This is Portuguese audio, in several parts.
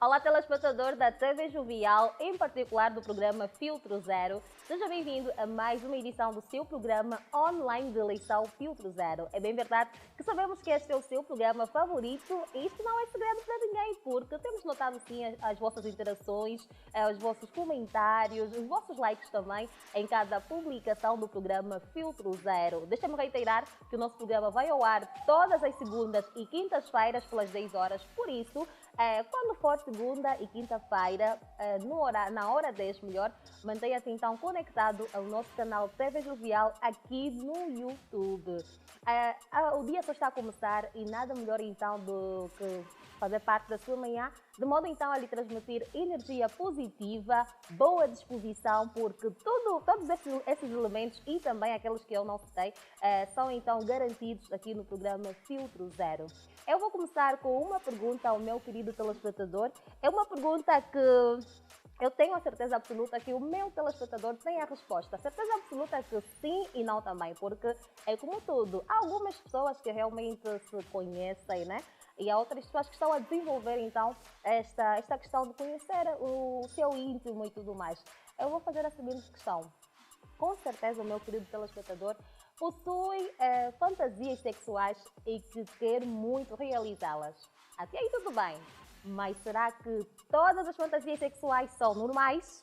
Olá, telespectador da TV Jovial, em particular do programa Filtro Zero. Seja bem-vindo a mais uma edição do seu programa online de eleição Filtro Zero. É bem verdade que sabemos que este é o seu programa favorito e isto não é segredo para ninguém, porque temos notado sim as vossas interações, os vossos comentários, os vossos likes também em cada publicação do programa Filtro Zero. Deixa-me reiterar que o nosso programa vai ao ar todas as segundas e quintas-feiras pelas 10 horas, por isso, quando for segunda e quinta-feira, na hora 10 melhor, mantenha-se então conectado ao nosso canal TV Jovial aqui no YouTube. O dia só está a começar e nada melhor então do que fazer parte da sua manhã, de modo então a lhe transmitir energia positiva, boa disposição, porque todos esses elementos e também aqueles que eu não citei são então garantidos aqui no programa Filtro Zero. Eu vou começar com uma pergunta ao meu querido telespectador. É uma pergunta que eu tenho a certeza absoluta que o meu telespectador tem a resposta. A certeza absoluta é que sim e não também, porque é como tudo. Há algumas pessoas que realmente se conhecem, né? E há outras pessoas que estão a desenvolver, então, esta questão de conhecer o seu íntimo e tudo mais. Eu vou fazer a seguinte questão. Com certeza o meu querido telespectador possui fantasias sexuais e que quer muito realizá-las. Até aí tudo bem. Mas será que todas as fantasias sexuais são normais?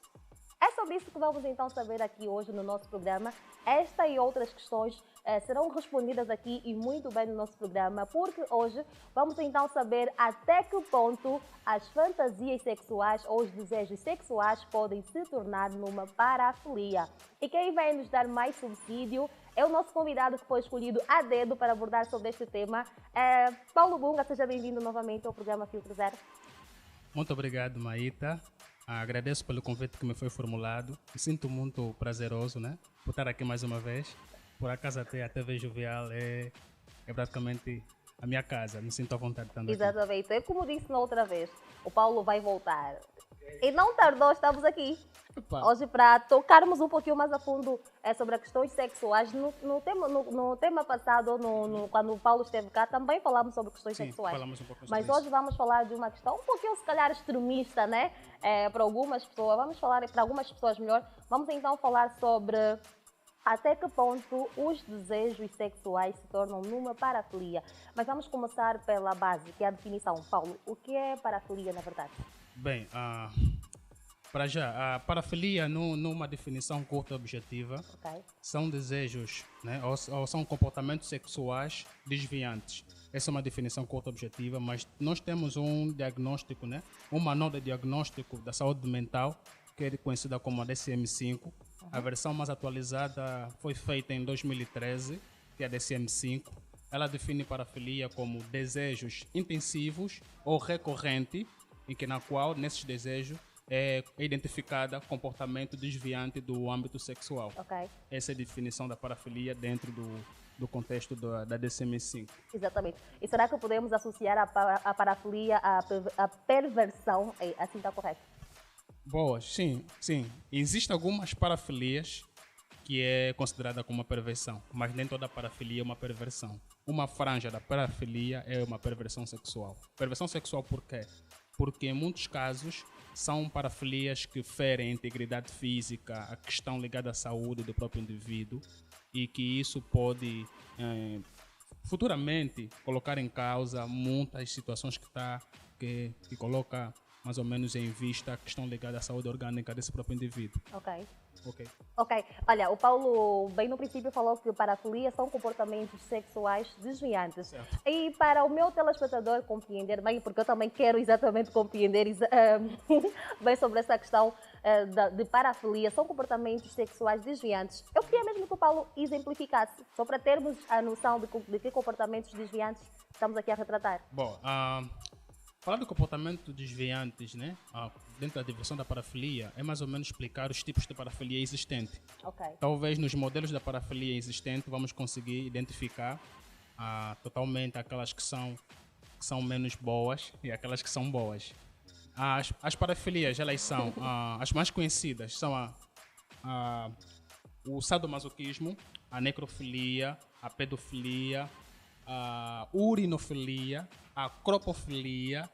É sobre isso que vamos então saber aqui hoje no nosso programa. Esta e outras questões serão respondidas aqui e muito bem no nosso programa, porque hoje vamos então saber até que ponto as fantasias sexuais ou os desejos sexuais podem se tornar numa parafilia. E quem vai nos dar mais subsídio é o nosso convidado que foi escolhido a dedo para abordar sobre este tema. Paulo Bunga, seja bem-vindo novamente ao programa Filtro Zero. Muito obrigado, Maíta. Agradeço pelo convite que me foi formulado. Me sinto muito prazeroso, né, por estar aqui mais uma vez. Por acaso até a TV Jovial é praticamente a minha casa. Me sinto à vontade também. Exatamente. É como disse na outra vez, o Paulo vai voltar. E não tardou, estamos aqui. Opa. Hoje para tocarmos um pouquinho mais a fundo sobre as questões sexuais. No tema passado, quando o Paulo esteve cá, também falamos sobre questões Sim, sexuais. falamos um pouco sobre Mas isso. hoje vamos falar de uma questão um pouquinho, se calhar, extremista, né? Para algumas pessoas. Vamos falar, para algumas pessoas melhor, vamos então falar sobre até que ponto os desejos sexuais se tornam numa parafilia. Mas vamos começar pela base, que é a definição. Paulo, o que é parafilia, na verdade? Bem, para já, a parafilia, numa definição curta e objetiva, Ok. são desejos, né, ou são comportamentos sexuais desviantes. Essa é uma definição curta e objetiva, mas nós temos um diagnóstico, né, um manual de diagnóstico da saúde mental, que é conhecida como a DSM-5. A versão mais atualizada foi feita em 2013, que é a DSM-5. Ela define parafilia como desejos intensivos ou recorrente, na qual, nesses desejos, é identificada comportamento desviante do âmbito sexual. Ok. Essa é a definição da parafilia dentro do contexto da DSM-5. Exatamente. E será que podemos associar a parafilia à perversão? Assim está correto? Boa, sim. Existem algumas parafilias que é considerada como uma perversão, mas nem toda parafilia é uma perversão. Uma franja da parafilia é uma perversão sexual. Perversão sexual por quê? Porque em muitos casos são parafilias que ferem a integridade física, a questão ligada à saúde do próprio indivíduo e que isso pode futuramente colocar em causa muitas situações que coloca mais ou menos em vista a questão ligada à saúde orgânica desse próprio indivíduo. Ok. Ok. Olha, o Paulo bem no princípio falou que parafilia são comportamentos sexuais desviantes. Certo. E para o meu telespectador compreender bem, porque eu também quero exatamente compreender bem sobre essa questão de parafilia, são comportamentos sexuais desviantes. Eu queria mesmo que o Paulo exemplificasse, só para termos a noção de que comportamentos desviantes estamos aqui a retratar. Bom, falar de comportamentos desviantes, né, dentro da divisão da parafilia, é mais ou menos explicar os tipos de parafilia existente. Ok. Talvez nos modelos da parafilia existente vamos conseguir identificar totalmente aquelas que são menos boas e aquelas que são boas. As parafilias, elas são as mais conhecidas, são o sadomasoquismo, a necrofilia, a pedofilia, a urinofilia, a cropofilia,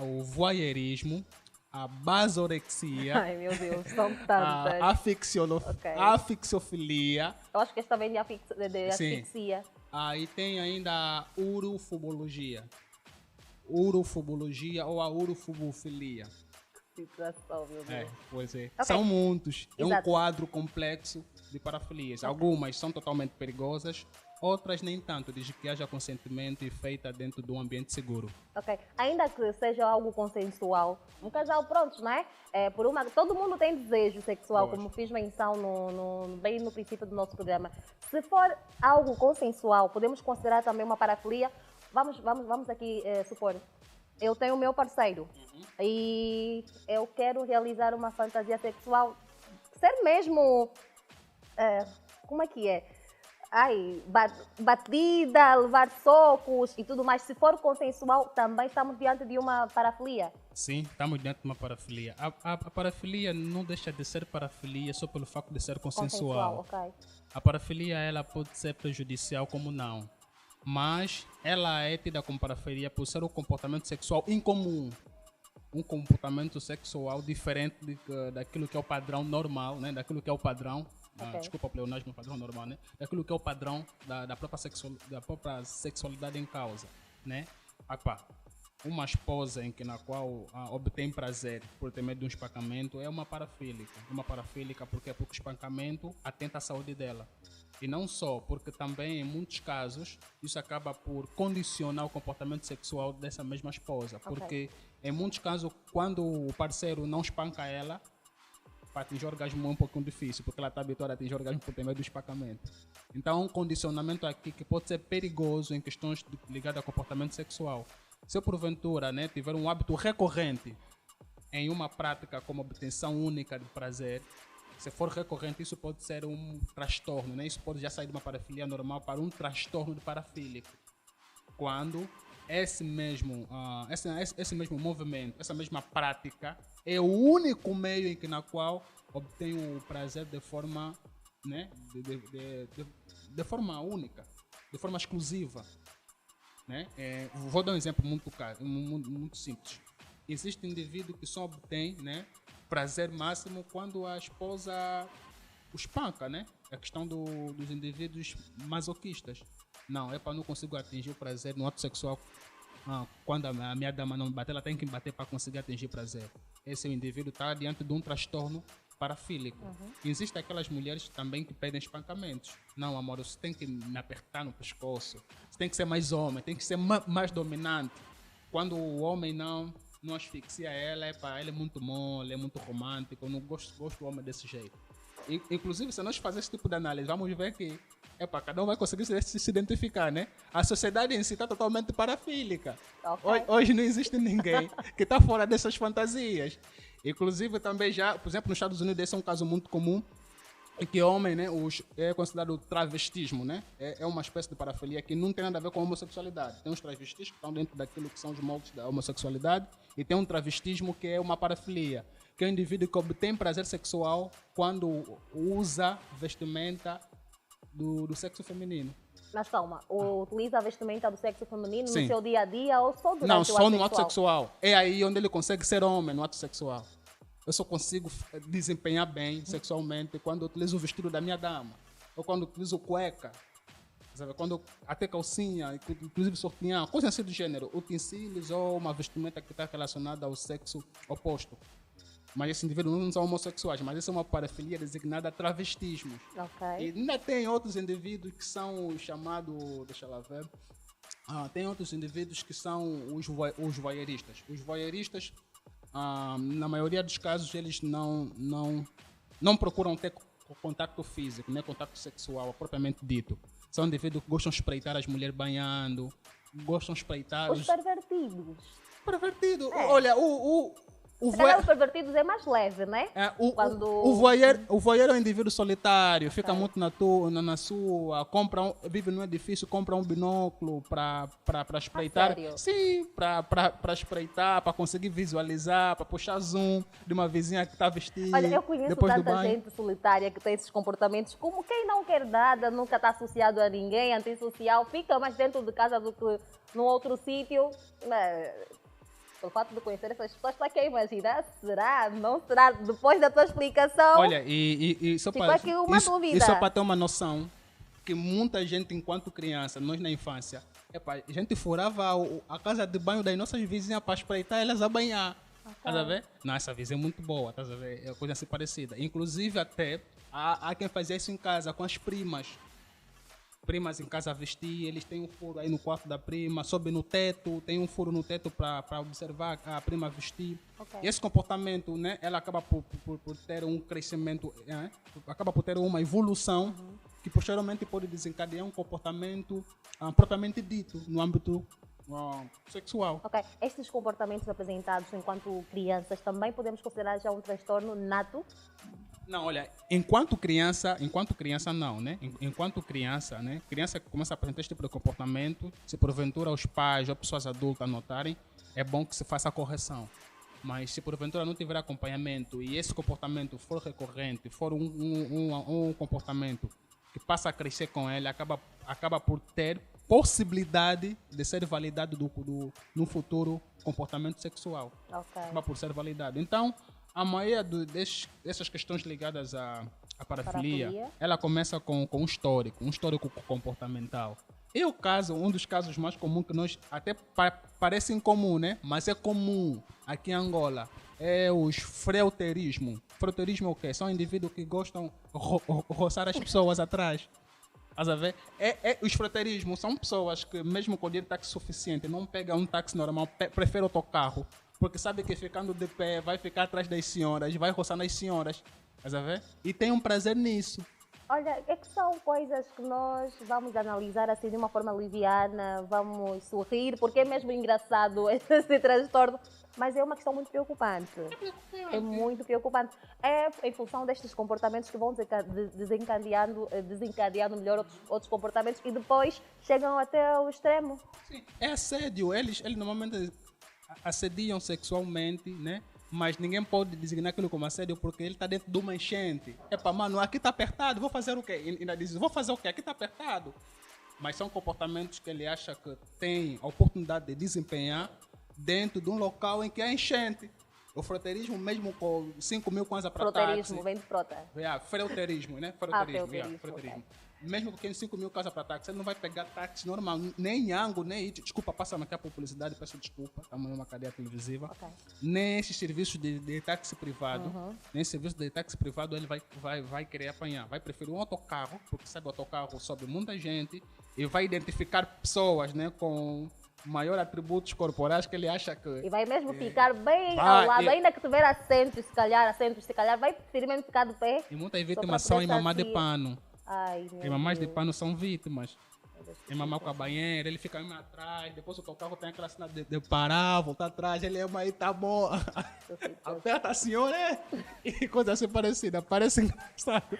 o voyeurismo, a basorexia, Ai, meu Deus, são a tantas. Ok. afixofilia. Eu acho que esta vem de, de Sim. asfixia. Aí tem ainda a urofobologia. Urofobologia ou a urofobofilia. Situação, meu Deus. Pois é. Ok. São muitos. É um Exato. quadro complexo de parafilias. Algumas são totalmente perigosas, outras nem tanto, desde que haja consentimento e feita dentro de um ambiente seguro. Ok. Ainda que seja algo consensual, um casal, pronto, não é? Todo mundo tem desejo sexual, Lógico. como fiz menção bem no princípio do nosso programa. Se for algo consensual, podemos considerar também uma parafilia. Vamos aqui supor, eu tenho o meu parceiro e eu quero realizar uma fantasia sexual, ser mesmo, como é que é? Ai, batida, levar socos e tudo mais. Se for consensual, também estamos diante de uma parafilia. Sim, estamos dentro de uma parafilia. A parafilia não deixa de ser parafilia só pelo fato de ser consensual. Ok. A parafilia ela pode ser prejudicial como não, mas ela é tida como parafilia por ser um comportamento sexual incomum. Um comportamento sexual diferente daquilo que é o padrão normal, né? Daquilo que é o padrão, Ok. desculpa o pleonasmo, padrão normal, né? Daquilo que é o padrão da própria sexualidade em causa, né? Uma esposa na qual obtém prazer por ter medo de um espancamento é uma parafílica. Uma parafílica porque o espancamento atenta à saúde dela. E não só, porque também em muitos casos isso acaba por condicionar o comportamento sexual dessa mesma esposa. Porque em muitos casos, quando o parceiro não espanca ela, para atingir o orgasmo é um pouquinho difícil, porque ela está habituada a atingir o orgasmo por ter medo do espancamento. Então, um condicionamento aqui que pode ser perigoso em questões ligadas ao comportamento sexual. Se eu, porventura, né, tiver um hábito recorrente em uma prática como obtenção única de prazer, se for recorrente, isso pode ser um transtorno, né? Isso pode já sair de uma parafilia normal para um transtorno de parafílico. Quando esse mesmo movimento, essa mesma prática é o único meio na qual obtém o prazer de forma, né, de forma única, de forma exclusiva. Né? Vou dar um exemplo muito simples. Existe indivíduo que só obtém, né, prazer máximo quando a esposa o espanca, né? A questão dos indivíduos masoquistas. Não, não consigo atingir o prazer no ato sexual. Quando a minha dama não me bater, ela tem que me bater para conseguir atingir prazer. Esse indivíduo está diante de um transtorno parafílico. Existem aquelas mulheres também que pedem espancamentos. Não, amor, você tem que me apertar no pescoço. Você tem que ser mais homem, tem que ser mais dominante. Quando o homem não asfixia ela, ele é muito mole, é muito romântico. Eu não gosto do homem desse jeito. Inclusive, se nós fazermos esse tipo de análise, vamos ver que cada um vai conseguir se identificar, né? A sociedade em si está totalmente parafílica. Ok. Hoje não existe ninguém que está fora dessas fantasias. Inclusive, também já, por exemplo, nos Estados Unidos, esse é um caso muito comum, em que homem, né, é considerado travestismo, né? É uma espécie de parafilia que não tem nada a ver com a homossexualidade. Tem os travestis que estão dentro daquilo que são os moldes da homossexualidade e tem um travestismo que é uma parafilia, que é um indivíduo que obtém prazer sexual quando usa vestimenta do sexo feminino. Mas calma, utiliza a vestimenta do sexo feminino Sim. no seu dia a dia ou só durante Não, o ato só no sexual? ato sexual. É aí onde ele consegue ser homem no ato sexual. Eu só consigo desempenhar bem sexualmente quando eu utilizo o vestido da minha dama. Ou quando eu utilizo cueca. Sabe? Até calcinha, inclusive sutiã, coisa assim do gênero. Utensílios ou uma vestimenta que está relacionada ao sexo oposto. Mas esses indivíduos não são homossexuais, mas essa é uma parafilia designada a travestismos. Ok. E ainda tem outros indivíduos que são chamados, deixa lá ver, tem outros indivíduos que são os voyeuristas. Os voyeuristas, na maioria dos casos, eles não procuram ter contato físico, né, contato sexual propriamente dito. São indivíduos que gostam de espreitar as mulheres banhando, gostam de espreitar Os pervertidos. Pervertido. Olha, Se calhar os pervertidos é mais leve, né? Quando... o voyeur é um indivíduo solitário, fica muito na sua, vive num edifício, compra um binóculo para espreitar. Sério? Sim, para espreitar, para conseguir visualizar, para puxar zoom de uma vizinha que está vestida. Olha, eu conheço depois do tanta banho. gente solitária que tem esses comportamentos, como quem não quer nada, nunca está associado a ninguém, antissocial, fica mais dentro de casa do que num outro sítio. pelo fato de conhecer essas pessoas, está aqui a imaginar, será? Não será? Depois da tua explicação, Olha, e só ficou para aqui uma dúvida. e só para ter uma noção, que muita gente, enquanto criança, nós na infância, a gente furava a casa de banho das nossas vizinhas para espreitar elas a banhar. Estás a ver? Não, essa visão é muito boa, estás a ver? É coisa assim parecida. Inclusive, até, há quem fazia isso em casa com as primas. Primas em casa a vestir, eles têm um furo aí no quarto da prima, sobe no teto, tem um furo no teto para observar a prima vestir. Ok. E esse comportamento, né, ela acaba por ter um crescimento, acaba por ter uma evolução que posteriormente pode desencadear um comportamento propriamente dito no âmbito sexual. Ok, estes comportamentos apresentados enquanto crianças também podemos considerar já um transtorno nato? Não, olha, enquanto criança não, né? Enquanto criança, né? Criança que começa a apresentar este tipo de comportamento, se porventura os pais ou pessoas adultas notarem, é bom que se faça a correção. Mas se porventura não tiver acompanhamento e esse comportamento for recorrente, for um comportamento que passa a crescer com ele, acaba por ter possibilidade de ser validado no futuro comportamento sexual. Ok. Acaba por ser validado. Então, a maioria dessas questões ligadas à parafilia, ela começa com um histórico comportamental. E um dos casos mais comuns que nós até parece incomum, né? Mas é comum aqui em Angola, é os freuterismo. Freuterismo é o quê? São indivíduos que gostam de roçar as pessoas atrás. Estás a ver? Os freuterismos são pessoas que, mesmo com dinheiro táxi suficiente, não pegam um táxi normal, preferem autocarro, porque sabe que ficando de pé vai ficar atrás das senhoras, vai roçar nas senhoras. Estás a ver? E tem um prazer nisso. Olha, é que são coisas que nós vamos analisar assim de uma forma liviana, vamos sorrir, porque é mesmo engraçado esse transtorno, mas é uma questão muito preocupante. É muito preocupante. É em função destes comportamentos que vão desencadeando melhor outros comportamentos e depois chegam até o extremo. Sim, é assédio. Eles normalmente assediam sexualmente, né? Mas ninguém pode designar aquilo como assédio porque ele está dentro de uma enchente. Mano, aqui está apertado, vou fazer o quê? E ainda diz, vou fazer o quê? Aqui está apertado. Mas são comportamentos que ele acha que tem a oportunidade de desempenhar dentro de um local em que há enchente. O freuterismo, mesmo com 5 mil kwanza para táxi. Freuterismo, vem de frota. Freuterismo, né? Freuterismo. Okay. Mesmo porque em 5 mil casas para táxi, ele não vai pegar táxi normal, nem Yango, nem... Desculpa, passa-me aqui a publicidade, peço desculpa, estamos numa cadeia televisiva. Okay. Nem esses serviços de táxi privado, nem serviço de táxi privado ele vai querer apanhar. Vai preferir um autocarro, porque sabe, o autocarro sobe muita gente e vai identificar pessoas, né, com maior atributos corporais que ele acha que... E vai mesmo ficar bem ao lado, ainda que tiver assentos, se calhar, vai preferir mesmo ficar de pé. E muitas vítimas são em mamá de pano. Ai, e mamás de pano são vítimas. Em mamar com a banheira, ele fica mesmo atrás, depois o autocarro tem aquela cena de parar, voltar atrás, ele é aí, tá bom. Aperta a senhora, e coisa assim parecida, parece engraçado.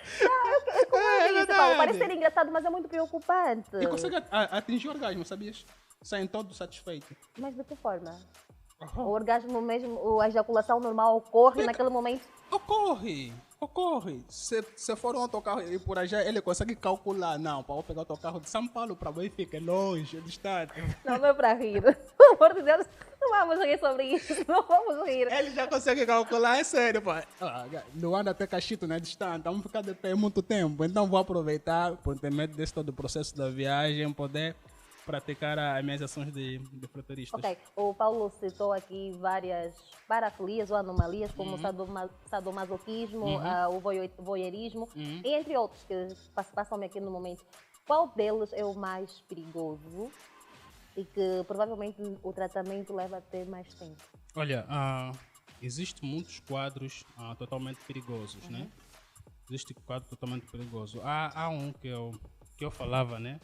Parece ser engraçado, mas é muito preocupante. E consegue atingir o orgasmo, sabias? Saem todos satisfeitos. Mas de que forma? O orgasmo mesmo, a ejaculação normal ocorre naquele momento? Ocorre. Se for um autocarro e por aí já ele consegue calcular. Não, para eu pegar o autocarro de São Paulo para Benfica, é longe, é distante. Não é para rir. Pelo amor de Deus, não vamos rir sobre isso. Não vamos rir. Ele já consegue calcular, é sério, pai. Luanda até Cachito não é distante, vamos ficar de pé muito tempo. Então vou aproveitar, por ter medo desse todo o processo da viagem, poder praticar as minhas ações de freuteristas. Ok, o Paulo citou aqui várias parafilias ou anomalias, como o sadomasoquismo, o voyeurismo, e entre outros que passam-me aqui no momento. Qual deles é o mais perigoso e que provavelmente o tratamento leva a ter mais tempo? Olha, existem muitos quadros totalmente perigosos, né? Existe quadro totalmente perigoso. Há um que eu falava, né?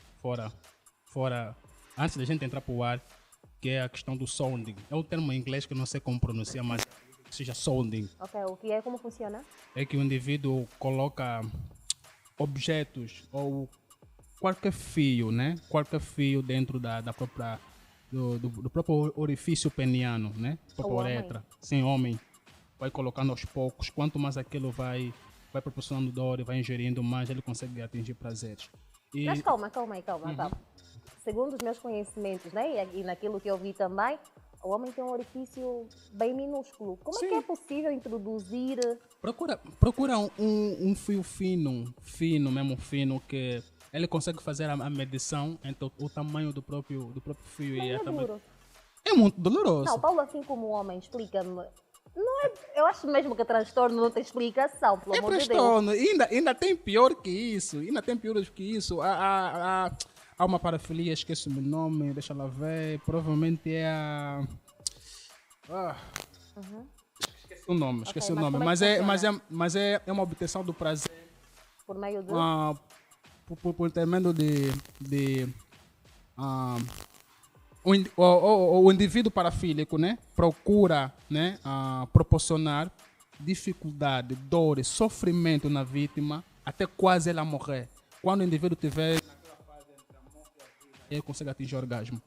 Fora, antes da gente entrar para o ar, que é a questão do sounding. É um termo em inglês que eu não sei como pronunciar, mas seja sounding. Ok, o que é? Como funciona? É que o indivíduo coloca objetos ou qualquer fio, né? Qualquer fio dentro do próprio orifício peniano, né? Própria uretra. Sim, homem. Vai colocando aos poucos. Quanto mais aquilo vai proporcionando dor e vai ingerindo, mais ele consegue atingir prazeres. Mas calma. Segundo os meus conhecimentos, né, e naquilo que eu vi também, O homem tem um orifício bem minúsculo. Como é Sim. que é possível introduzir? Procura um fio fino mesmo fino, que ele consegue fazer a medição entre o tamanho do próprio fio Mas e é tamanho. duro. É muito doloroso. Não, Paulo, assim como homem, explica-me. Não é, eu acho mesmo que transtorno não tem explicação, pelo É amor de Deus. transtorno. Ainda tem pior que isso. Ainda tem pior que isso. Há uma parafilia, esqueço o meu nome, deixa lá ver. Provavelmente é a. Esqueci o nome, esqueci Ok, o mas nome. como é que Mas, é, funciona? mas é uma obtenção do prazer Por meio de. ah, por intermédio de o indivíduo parafílico, né, procura, né, proporcionar dificuldade, dor, sofrimento na vítima até quase ela morrer. Quando o indivíduo tiver naquela fase entre a morte e a vida, ele consegue atingir o orgasmo.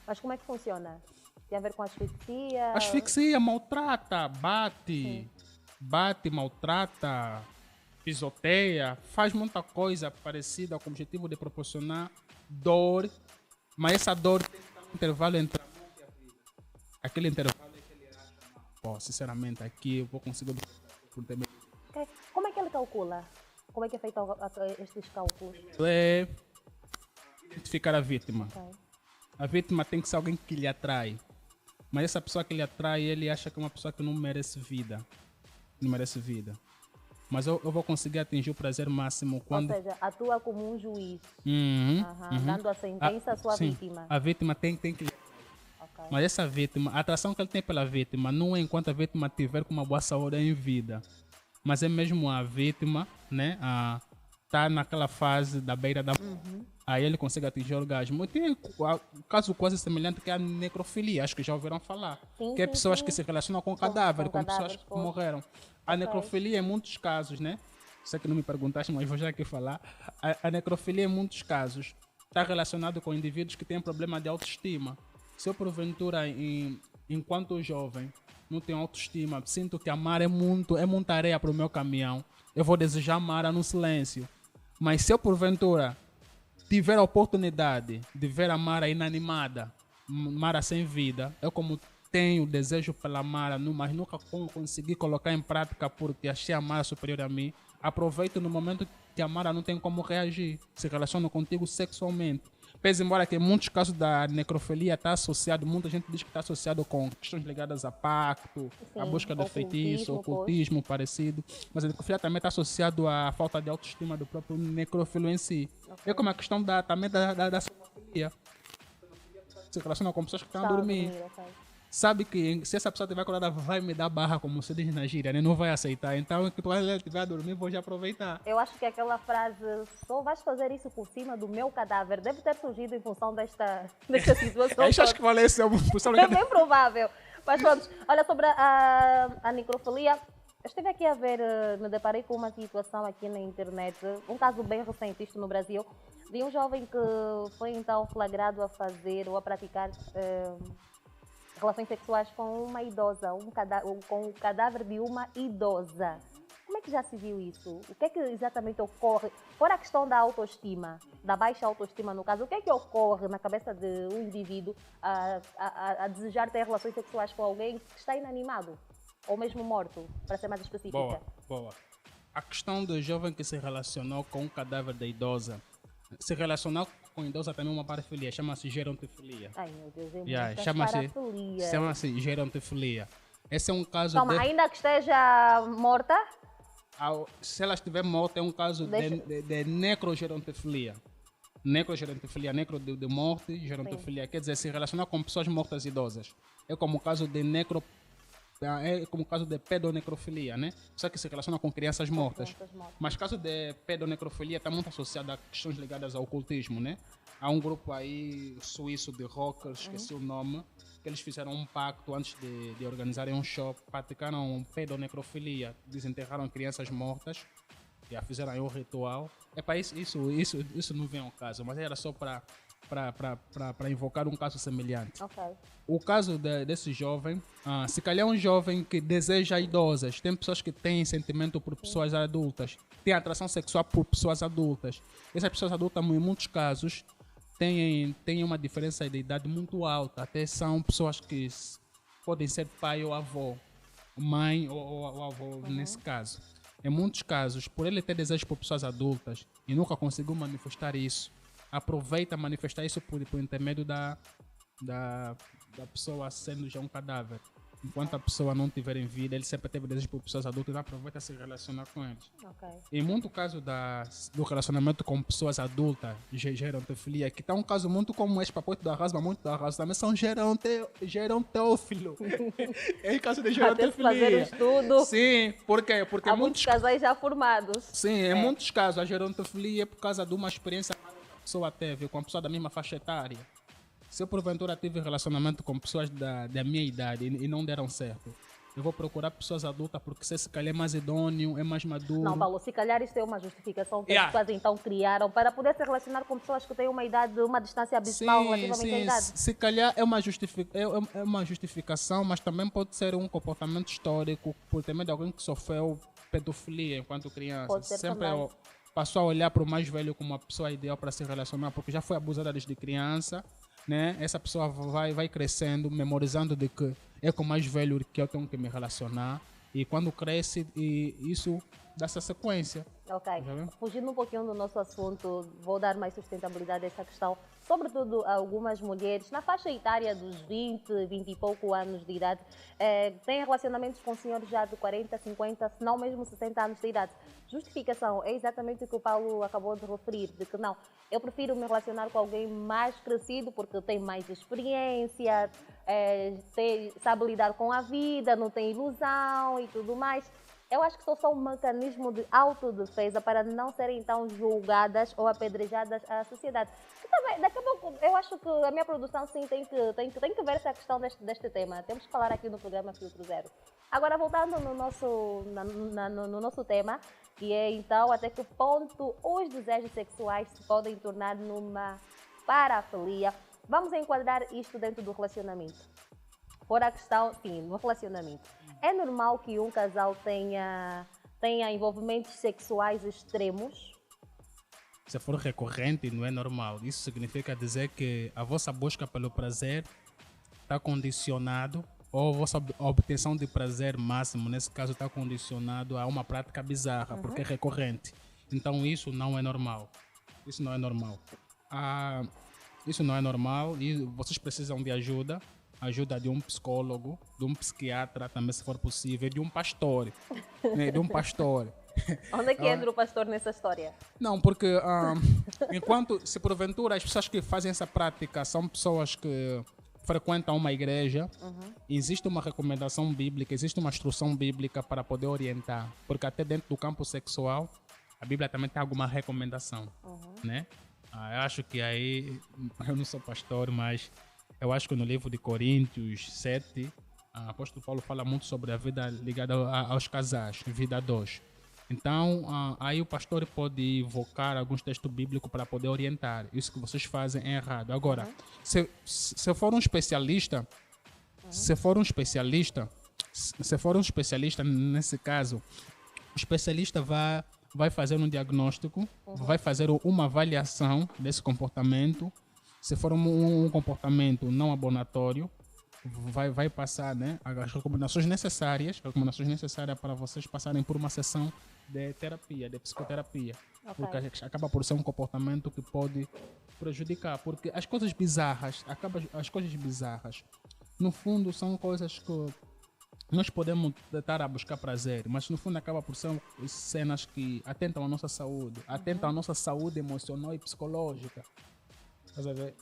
Mas como é que funciona? Tem a ver com asfixia? Asfixia, maltrata, bate, maltrata, pisoteia, faz muita coisa parecida com o objetivo de proporcionar dor, mas essa dor tem que estar no intervalo entre a morte e a vida. Aquele intervalo é que ele irá chamar. Pô, sinceramente, aqui eu vou conseguir Ok. Como é que ele calcula? Como é que é feito estes cálculos? é identificar a vítima. Ok. A vítima tem que ser alguém que lhe atrai. Mas essa pessoa que lhe atrai, ele acha que é uma pessoa que não merece vida. Não merece vida. Mas eu vou conseguir atingir o prazer máximo quando. Ou seja, atua como um juiz, Uhum, dando a sentença à sua sim, vítima. a vítima tem que. Ok. Mas essa vítima, a atração que ele tem pela vítima não é enquanto a vítima tiver com uma boa saúde em vida. Mas é mesmo a vítima, né? Tá naquela fase da beira da. Aí ele consegue atingir o orgasmo. E tem um caso quase semelhante que é a necrofilia, acho que já ouviram falar. Sim, que é sim, pessoas sim. que se relacionam com cadáver, com pessoas cadáveres, que pô. morreram. A necrofilia, em muitos casos, né? Sei que não me perguntaste, mas vou já aqui falar. A necrofilia, em muitos casos, está relacionado com indivíduos que têm problema de autoestima. Se eu, porventura, enquanto jovem, não tenho autoestima, sinto que amar é muita areia para o meu caminhão, eu vou desejar amar no silêncio. Mas se eu, porventura, tiver a oportunidade de ver a Mara inanimada, Mara sem vida, eu como tenho desejo pela Mara, mas nunca consegui colocar em prática porque achei a Mara superior a mim, aproveito no momento que a Mara não tem como reagir, se relaciona contigo sexualmente. Pese embora que em muitos casos da necrofilia está associado, muita gente diz que está associado com questões ligadas a pacto, a Sim, busca de feitiço, ocultismo parecido, mas a necrofilia também está associado à falta de autoestima do próprio necrofilo em si. É como a questão também da sonofilia. Se relaciona com pessoas que estão a dormir. Ok. Sabe que se essa pessoa estiver acordada, vai me dar barra, como se diz na gíria, né? Não vai aceitar. Então, quando ela estiver a dormir, vou já aproveitar. Eu acho que aquela frase, só vais fazer isso por cima do meu cadáver, deve ter surgido em função desta situação. Acho que valeu esse É bem provável. Mas pronto, olha, sobre a necrofilia, eu estive aqui a ver, me deparei com uma situação aqui na internet, um caso bem recente, isto no Brasil, de um jovem que foi então flagrado a fazer ou a praticar relações sexuais com uma idosa, com o cadáver de uma idosa. Como é que já se viu isso? O que é que exatamente ocorre? Fora a questão da autoestima, da baixa autoestima no caso, o que é que ocorre na cabeça de um indivíduo a desejar ter relações sexuais com alguém que está inanimado? Ou mesmo morto, para ser mais específica? Boa. A questão do jovem que se relacionou com o cadáver da idosa, se relacionar com a idosa também é uma parafilia, chama-se gerontofilia. Ai meu Deus, é Chama-se gerontofilia. Esse é um caso ainda que esteja morta? Se ela estiver morta, é um caso de necrogerontofilia. Necrogerontofilia, necro de morte, gerontofilia. Quer dizer, se relacionar com pessoas mortas idosas. É como o caso de pedonecrofilia, né? Só que se relaciona com crianças mortas. Mas caso de pedonecrofilia está muito associado a questões ligadas ao ocultismo, né? Há um grupo aí suíço de rockers, esqueci o nome, que eles fizeram um pacto antes de organizarem um show, praticaram pedonecrofilia, desenterraram crianças mortas, já fizeram aí um ritual. Isso não vem ao caso, mas era só para invocar um caso semelhante. Okay. O caso desse jovem, se calhar é um jovem que deseja idosas, tem pessoas que têm sentimento por pessoas adultas, têm atração sexual por pessoas adultas. Essas pessoas adultas, em muitos casos, têm uma diferença de idade muito alta. Até são pessoas que podem ser pai ou avô, mãe ou avô nesse caso. Em muitos casos, por ele ter desejo por pessoas adultas e nunca conseguiu manifestar isso, aproveita manifestar isso por intermédio da pessoa sendo já um cadáver. Enquanto a pessoa não tiver em vida, ele sempre teve desejo por pessoas adultas e aproveita se relacionar com eles. Ok. Em muito caso do relacionamento com pessoas adultas, gerontofilia, que está um caso muito comum, este papote do arraso, mas muito do arraso também são gerontófilo. É o caso de Até se fazer gerontofilia. estudo. Sim, por quê? Porque Há muitos casais já formados. sim, em muitos casos a gerontofilia é por causa de uma experiência que a pessoa teve com a pessoa da mesma faixa etária. Se eu porventura tive relacionamento com pessoas da minha idade e não deram certo, eu vou procurar pessoas adultas porque se calhar é mais idôneo, é mais maduro. Não, Paulo, se calhar isto é uma justificação que Yeah. as pessoas então criaram para poder se relacionar com pessoas que têm uma idade, uma distância abismal relativamente à idade. Se calhar é uma justificação, mas também pode ser um comportamento histórico por também de alguém que sofreu pedofilia enquanto criança. Pode ser Sempre também. passou a olhar para o mais velho como uma pessoa ideal para se relacionar, porque já foi abusada desde criança, né? Essa pessoa vai crescendo, memorizando de que é com o mais velho que eu tenho que me relacionar, e quando cresce, e isso dá essa sequência. Ok. Já viu? Fugindo um pouquinho do nosso assunto, vou dar mais sustentabilidade a essa questão. Sobretudo a algumas mulheres, na faixa etária dos 20, 20 e pouco anos de idade, têm relacionamentos com senhores já de 40, 50, se não mesmo 60 anos de idade. Justificação é exatamente o que o Paulo acabou de referir, de que não, eu prefiro me relacionar com alguém mais crescido porque tem mais experiência, sabe lidar com a vida, não tem ilusão e tudo mais. Eu acho que só são um mecanismo de autodefesa para não serem então julgadas ou apedrejadas à sociedade. E também, daqui a pouco, eu acho que a minha produção sim tem que ver essa questão deste tema. Temos que falar aqui no programa Filtro Zero. Agora, voltando no nosso tema, que é então até que ponto os desejos sexuais se podem tornar numa parafilia. Vamos enquadrar isto dentro do relacionamento. Por a questão, sim, no relacionamento. É normal que um casal tenha envolvimentos sexuais extremos? Se for recorrente, não é normal. Isso significa dizer que a vossa busca pelo prazer está condicionado, ou a vossa obtenção de prazer máximo, nesse caso, está condicionado a uma prática bizarra, porque é recorrente. Então isso não é normal. Isso não é normal. Isso não é normal e vocês precisam de ajuda de um psicólogo, de um psiquiatra, também se for possível, de um pastor. Né? De um pastor. Onde é que entra o pastor nessa história? Não, porque se porventura as pessoas que fazem essa prática são pessoas que frequentam uma igreja, existe uma recomendação bíblica, existe uma instrução bíblica para poder orientar, porque até dentro do campo sexual, a Bíblia também tem alguma recomendação, né? Eu acho que aí, eu não sou pastor, mas eu acho que no livro de Coríntios 7, o apóstolo Paulo fala muito sobre a vida ligada aos casais, vida a dois. Então, aí o pastor pode invocar alguns textos bíblicos para poder orientar. Isso que vocês fazem é errado. Agora, se for um especialista, se for um especialista, nesse caso, o especialista vai fazer um diagnóstico, vai fazer uma avaliação desse comportamento. Se for um comportamento não abonatório, vai passar, né, as recomendações necessárias para vocês passarem por uma sessão de terapia, de psicoterapia. Ok. Porque acaba por ser um comportamento que pode prejudicar. Porque as coisas bizarras, no fundo, são coisas que nós podemos tentar a buscar prazer, mas no fundo acaba por ser cenas que atentam à nossa saúde, atentam à nossa saúde emocional e psicológica.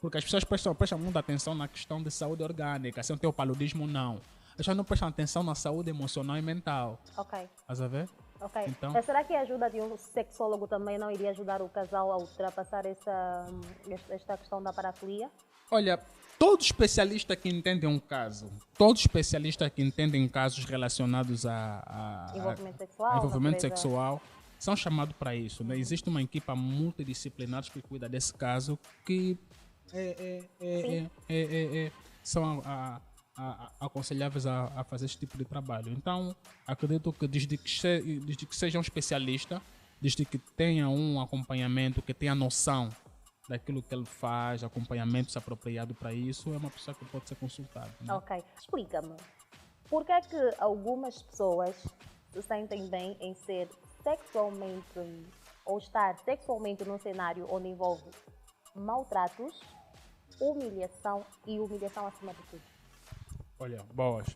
Porque as pessoas prestam muita atenção na questão de saúde orgânica, sem ter o paludismo, não. As pessoas não prestam atenção na saúde emocional e mental. Ok. Estás a ver? Ok. Então- Será que a ajuda de um sexólogo também não iria ajudar o casal a ultrapassar esta questão da parafilia? Olha, todo especialista que entende um caso, todos especialistas que entendem casos relacionados a Envolvimento sexual, envolvimento natureza. sexual, são chamados para isso. Né? Existe uma equipa multidisciplinar que cuida desse caso, que são aconselháveis a fazer esse tipo de trabalho. Então, acredito que desde que seja um especialista, desde que tenha um acompanhamento, que tenha noção daquilo que ele faz, acompanhamento apropriado para isso, é uma pessoa que pode ser consultada. Né? Ok. Explica-me, por que é que algumas pessoas se sentem bem em ser sexualmente ou estar sexualmente num cenário onde envolve maltratos, humilhação e humilhação acima de tudo? Olha, boas.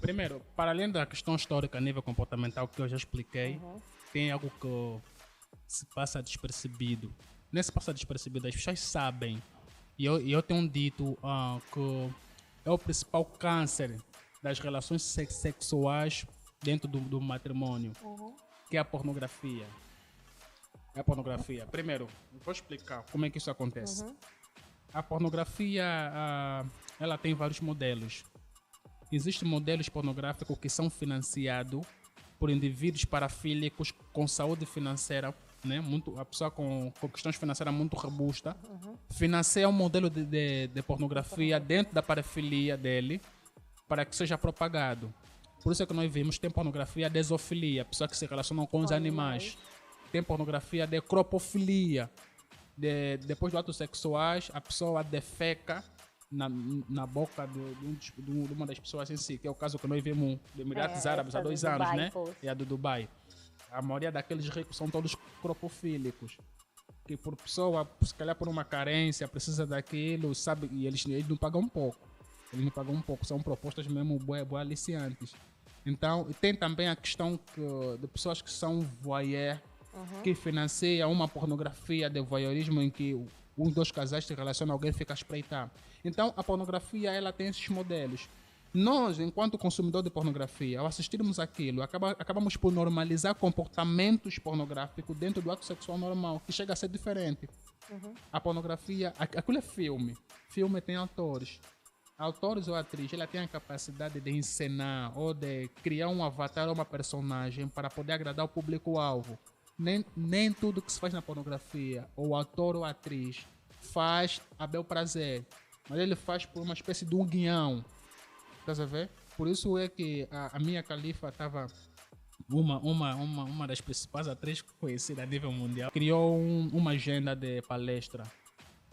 Primeiro, para além da questão histórica a nível comportamental que eu já expliquei, tem algo que se passa despercebido. Nesse passa despercebido, as pessoas sabem, e eu tenho dito que é o principal câncer das relações sexuais dentro do matrimônio, que é a pornografia. É a pornografia. Primeiro, vou explicar como é que isso acontece. A pornografia, ela tem vários modelos. Existem modelos pornográficos que são financiados por indivíduos parafílicos com saúde financeira, né? A pessoa com questões financeiras muito robusta, financia um modelo de pornografia dentro da parafilia dele para que seja propagado. Por isso é que nós vimos, tem pornografia de zoofilia, pessoas que se relacionam com os animais. Tem pornografia de cropofilia. Depois do ato sexuais, a pessoa defeca na boca de uma das pessoas em si, que é o caso que nós vimos dos Emirados Árabes há 2 anos, Dubai, né? E a do Dubai. A maioria daqueles ricos são todos cropofílicos. Que por pessoa, se calhar por uma carência, precisa daquilo, sabe? E eles não pagam pouco. Eles não pagam pouco, são propostas mesmo boas aliciantes. Então, tem também a questão de pessoas que são voyeur, que financiam uma pornografia de voyeurismo em que dos casais se relacionam, alguém fica a espreitar. Então, a pornografia, ela tem esses modelos. Nós, enquanto consumidor de pornografia, ao assistirmos aquilo, acabamos por normalizar comportamentos pornográficos dentro do ato sexual normal, que chega a ser diferente. A pornografia, aquilo é filme. Filme tem autores. Autores ou atriz, ela tem a capacidade de encenar ou de criar um avatar ou uma personagem para poder agradar o público-alvo. Nem tudo que se faz na pornografia, ou ator ou atriz, faz a bel prazer, mas ele faz por uma espécie de um guião. Estás a ver? Por isso é que a Mia Khalifa estava uma das principais atrizes conhecidas a nível mundial. Criou uma agenda de palestra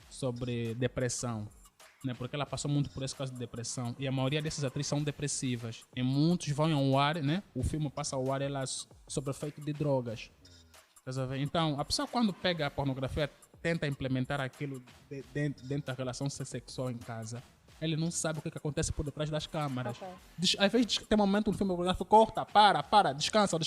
sobre depressão, né? Porque ela passou muito por esse caso de depressão. E a maioria dessas atrizes são depressivas. E muitos vão ao ar, né? O filme passa ao ar elas sob efeito de drogas. Estás a ver? Então, a pessoa quando pega a pornografia, tenta implementar aquilo dentro da relação sexual em casa. Ele não sabe o que acontece por detrás das câmaras. Às vezes tem um momento no filme pornográfico, corta, para, descansa.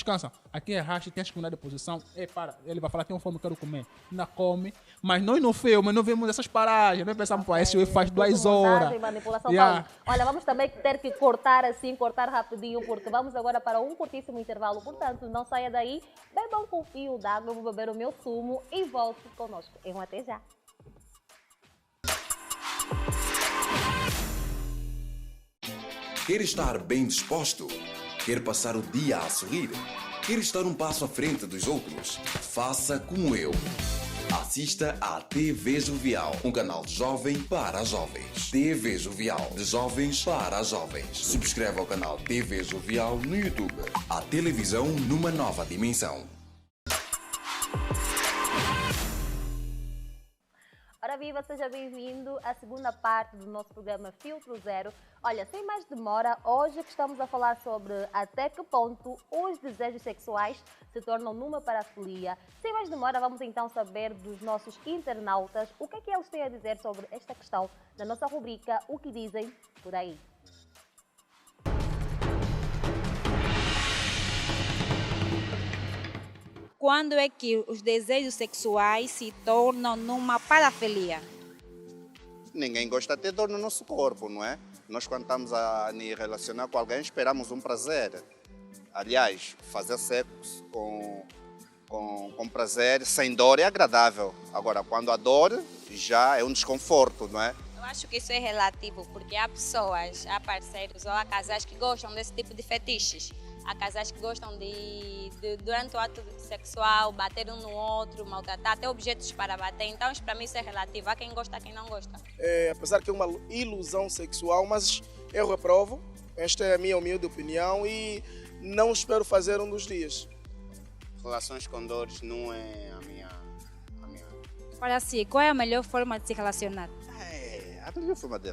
Aqui é racha, tem que mudar de posição. Para. Ele vai falar, tenho fome, quero comer. Ainda come. Mas nós no filme não vemos essas paragens. Nós pensamos, pô, esse faz 2 horas. Manipulação. Yeah. Olha, vamos também ter que cortar rapidinho, porque vamos agora para um curtíssimo intervalo. Portanto, não saia daí, beba um fio d'água, eu vou beber o meu sumo e volte conosco. Até já. Quer estar bem disposto? Quer passar o dia a sorrir? Quer estar um passo à frente dos outros? Faça como eu. Assista à TV Jovial, um canal jovem para jovens. TV Jovial, de jovens para jovens. Subscreva o canal TV Jovial no YouTube. A televisão numa nova dimensão. Ora viva, seja bem-vindo à segunda parte do nosso programa Filtro Zero. Olha, sem mais demora, hoje que estamos a falar sobre até que ponto os desejos sexuais se tornam numa parafilia. Sem mais demora, vamos então saber dos nossos internautas o que é que eles têm a dizer sobre esta questão na nossa rubrica O que Dizem Por Aí. Quando é que os desejos sexuais se tornam numa parafilia? Ninguém gosta de ter dor no nosso corpo, não é? Nós, quando estamos a nos relacionar com alguém, esperamos um prazer. Aliás, fazer sexo com prazer, sem dor, é agradável. Agora, quando há dor, já é um desconforto, não é? Eu acho que isso é relativo, porque há pessoas, há parceiros ou há casais que gostam desse tipo de fetiches. Há casais que gostam de durante o ato sexual, bater um no outro, maltratar, até objetos para bater. Então, isso para mim isso é relativo. Há quem gosta, há quem não gosta. Apesar que é uma ilusão sexual, mas eu reprovo. Esta é a minha humilde opinião e não espero fazer um dos dias. Relações com dores não é Para si, qual é a melhor forma de se relacionar? A melhor forma de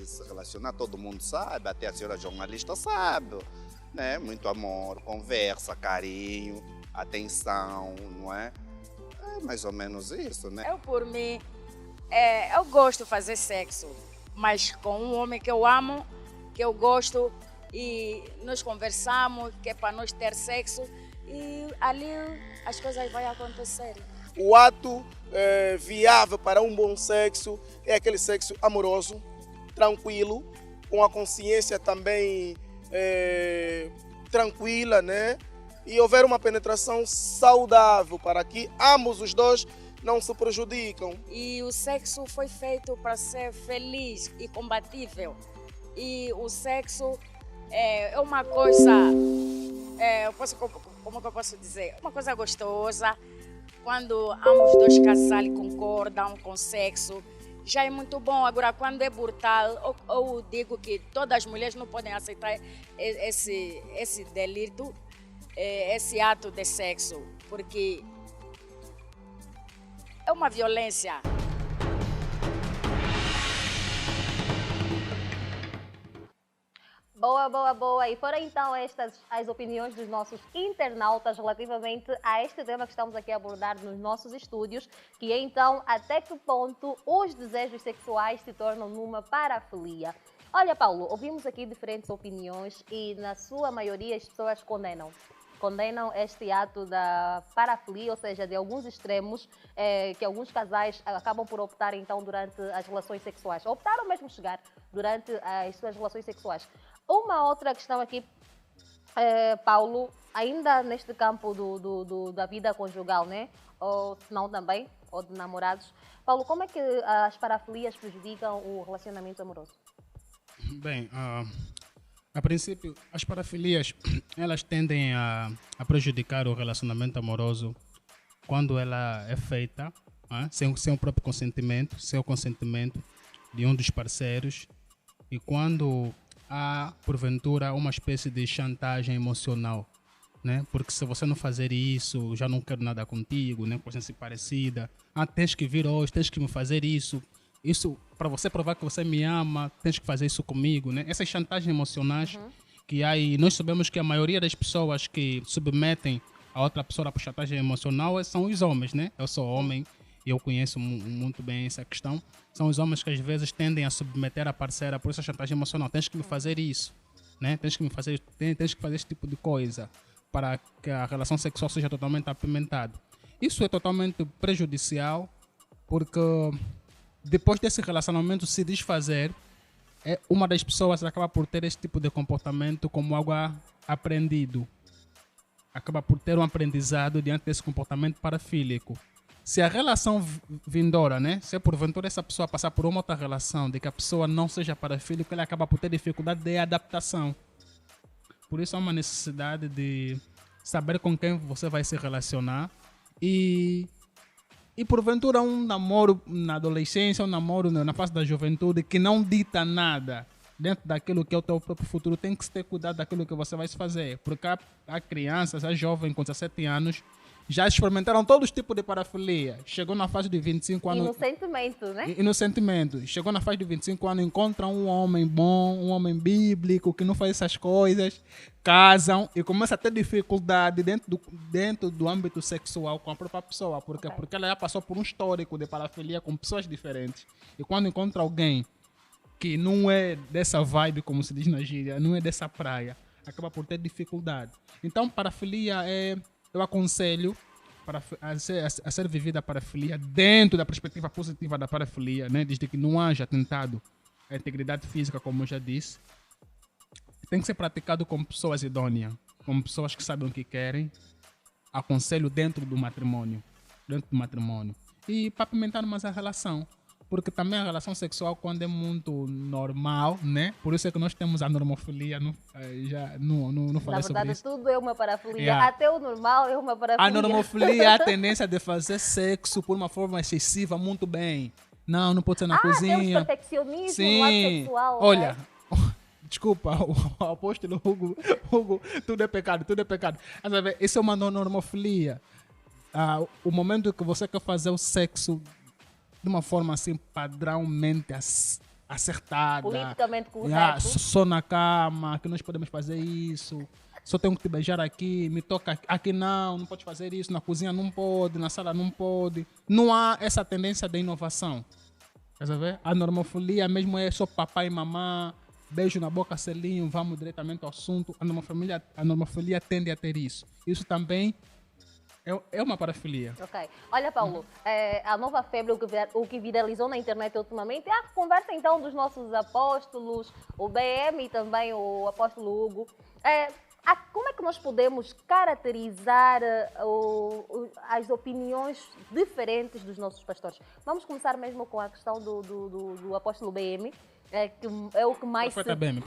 se relacionar, todo mundo sabe, até a senhora jornalista sabe, né? Muito amor, conversa, carinho, atenção, não é? É mais ou menos isso, né? Eu, por mim, eu gosto de fazer sexo, mas com um homem que eu amo, que eu gosto, e nós conversamos, que é para nós ter sexo, e ali as coisas vão acontecer. O ato viável para um bom sexo é aquele sexo amoroso, tranquilo, com a consciência também tranquila, né? E houver uma penetração saudável para que ambos os dois não se prejudicam. E o sexo foi feito para ser feliz e combatível. E o sexo é uma coisa, como que eu posso dizer? Uma coisa gostosa. Quando ambos dois casais concordam com o sexo, já é muito bom. Agora, quando é brutal, eu digo que todas as mulheres não podem aceitar esse delito, esse ato de sexo, porque é uma violência. Boa, boa, boa. E foram então estas as opiniões dos nossos internautas relativamente a este tema que estamos aqui a abordar nos nossos estúdios, que é então até que ponto os desejos sexuais se tornam numa parafilia. Olha, Paulo, ouvimos aqui diferentes opiniões e na sua maioria as pessoas condenam este ato da parafilia, ou seja, de alguns extremos que alguns casais acabam por optar então durante as relações sexuais. Optaram mesmo chegar durante as suas relações sexuais. Uma outra questão aqui, Paulo, ainda neste campo da vida conjugal, né? Ou se não também, ou de namorados. Paulo, como é que as parafilias prejudicam o relacionamento amoroso? Bem, a princípio, as parafilias, elas tendem a prejudicar o relacionamento amoroso quando ela é feita sem o próprio consentimento, sem o consentimento de um dos parceiros, e quando há, porventura, uma espécie de chantagem emocional, né? Porque se você não fazer isso, já não quero nada contigo, né? Coisa assim parecida. Tens que vir hoje, tens que me fazer isso. Isso, para você provar que você me ama, tens que fazer isso comigo, né? Essas chantagens emocionais que há, e nós sabemos que a maioria das pessoas que submetem a outra pessoa por chantagem emocional são os homens, né? Eu sou homem e eu conheço muito bem essa questão. São os homens que às vezes tendem a submeter a parceira por essa chantagem emocional. Tens que me fazer isso, né? Tens que fazer esse tipo de coisa para que a relação sexual seja totalmente apimentada. Isso é totalmente prejudicial, porque depois desse relacionamento se desfazer, uma das pessoas acaba por ter esse tipo de comportamento como algo aprendido. Acaba por ter um aprendizado diante desse comportamento parafílico. Se a relação vindoura, né? Se porventura essa pessoa passar por uma outra relação de que a pessoa não seja parafílica, ela acaba por ter dificuldade de adaptação. Por isso há uma necessidade de saber com quem você vai se relacionar e porventura um namoro na adolescência, um namoro na fase da juventude que não dita nada dentro daquilo que é o teu próprio futuro, tem que ter cuidado daquilo que você vai fazer. Porque há crianças, há jovens com 17 anos, já experimentaram todos os tipos de parafilia. Chegou na fase de 25 anos... E no sentimento, né? E no sentimento. Chegou na fase de 25 anos, encontram um homem bom, um homem bíblico, que não faz essas coisas, casam e começa a ter dificuldade dentro do âmbito sexual com a própria pessoa. Por quê? Porque ela já passou por um histórico de parafilia com pessoas diferentes. E quando encontra alguém que não é dessa vibe, como se diz na gíria, não é dessa praia, acaba por ter dificuldade. Então, parafilia eu aconselho a ser vivida a parafilia dentro da perspectiva positiva da parafilia, né? Desde que não haja atentado à integridade física, como eu já disse. Tem que ser praticado com pessoas idôneas, com pessoas que sabem o que querem. Aconselho dentro do matrimônio. E para apimentar mais a relação. Porque também a relação sexual, quando é muito normal, né? Por isso é que nós temos a normofilia, não falei sobre isso. Na verdade, tudo é uma parafilia. Yeah. Até o normal é uma parafilia. A normofilia é a tendência de fazer sexo por uma forma excessiva, muito bem. Não pode ser na cozinha. Temos perfeccionismo Sim. no ato sexual. Olha, né? Desculpa, o apóstolo Hugo, tudo é pecado. Isso é uma normofilia. O momento que você quer fazer o sexo de uma forma assim padrãomente acertada. Politicamente correto. Só na cama, que nós podemos fazer isso. Só tenho que te beijar aqui, me toca aqui não pode fazer isso, na cozinha não pode, na sala não pode. Não há essa tendência de inovação. Quer ver? A normofilia mesmo é só papai e mamãe, beijo na boca, selinho, vamos diretamente ao assunto. A normofilia tende a ter isso. Isso também é uma parafilia. Ok. Olha, Paulo, a nova febre, o que viralizou na internet ultimamente é a conversa, então, dos nossos apóstolos, o BM e também o apóstolo Hugo. Como é que nós podemos caracterizar as opiniões diferentes dos nossos pastores? Vamos começar mesmo com a questão do apóstolo BM, que é o que mais... Profeta BM.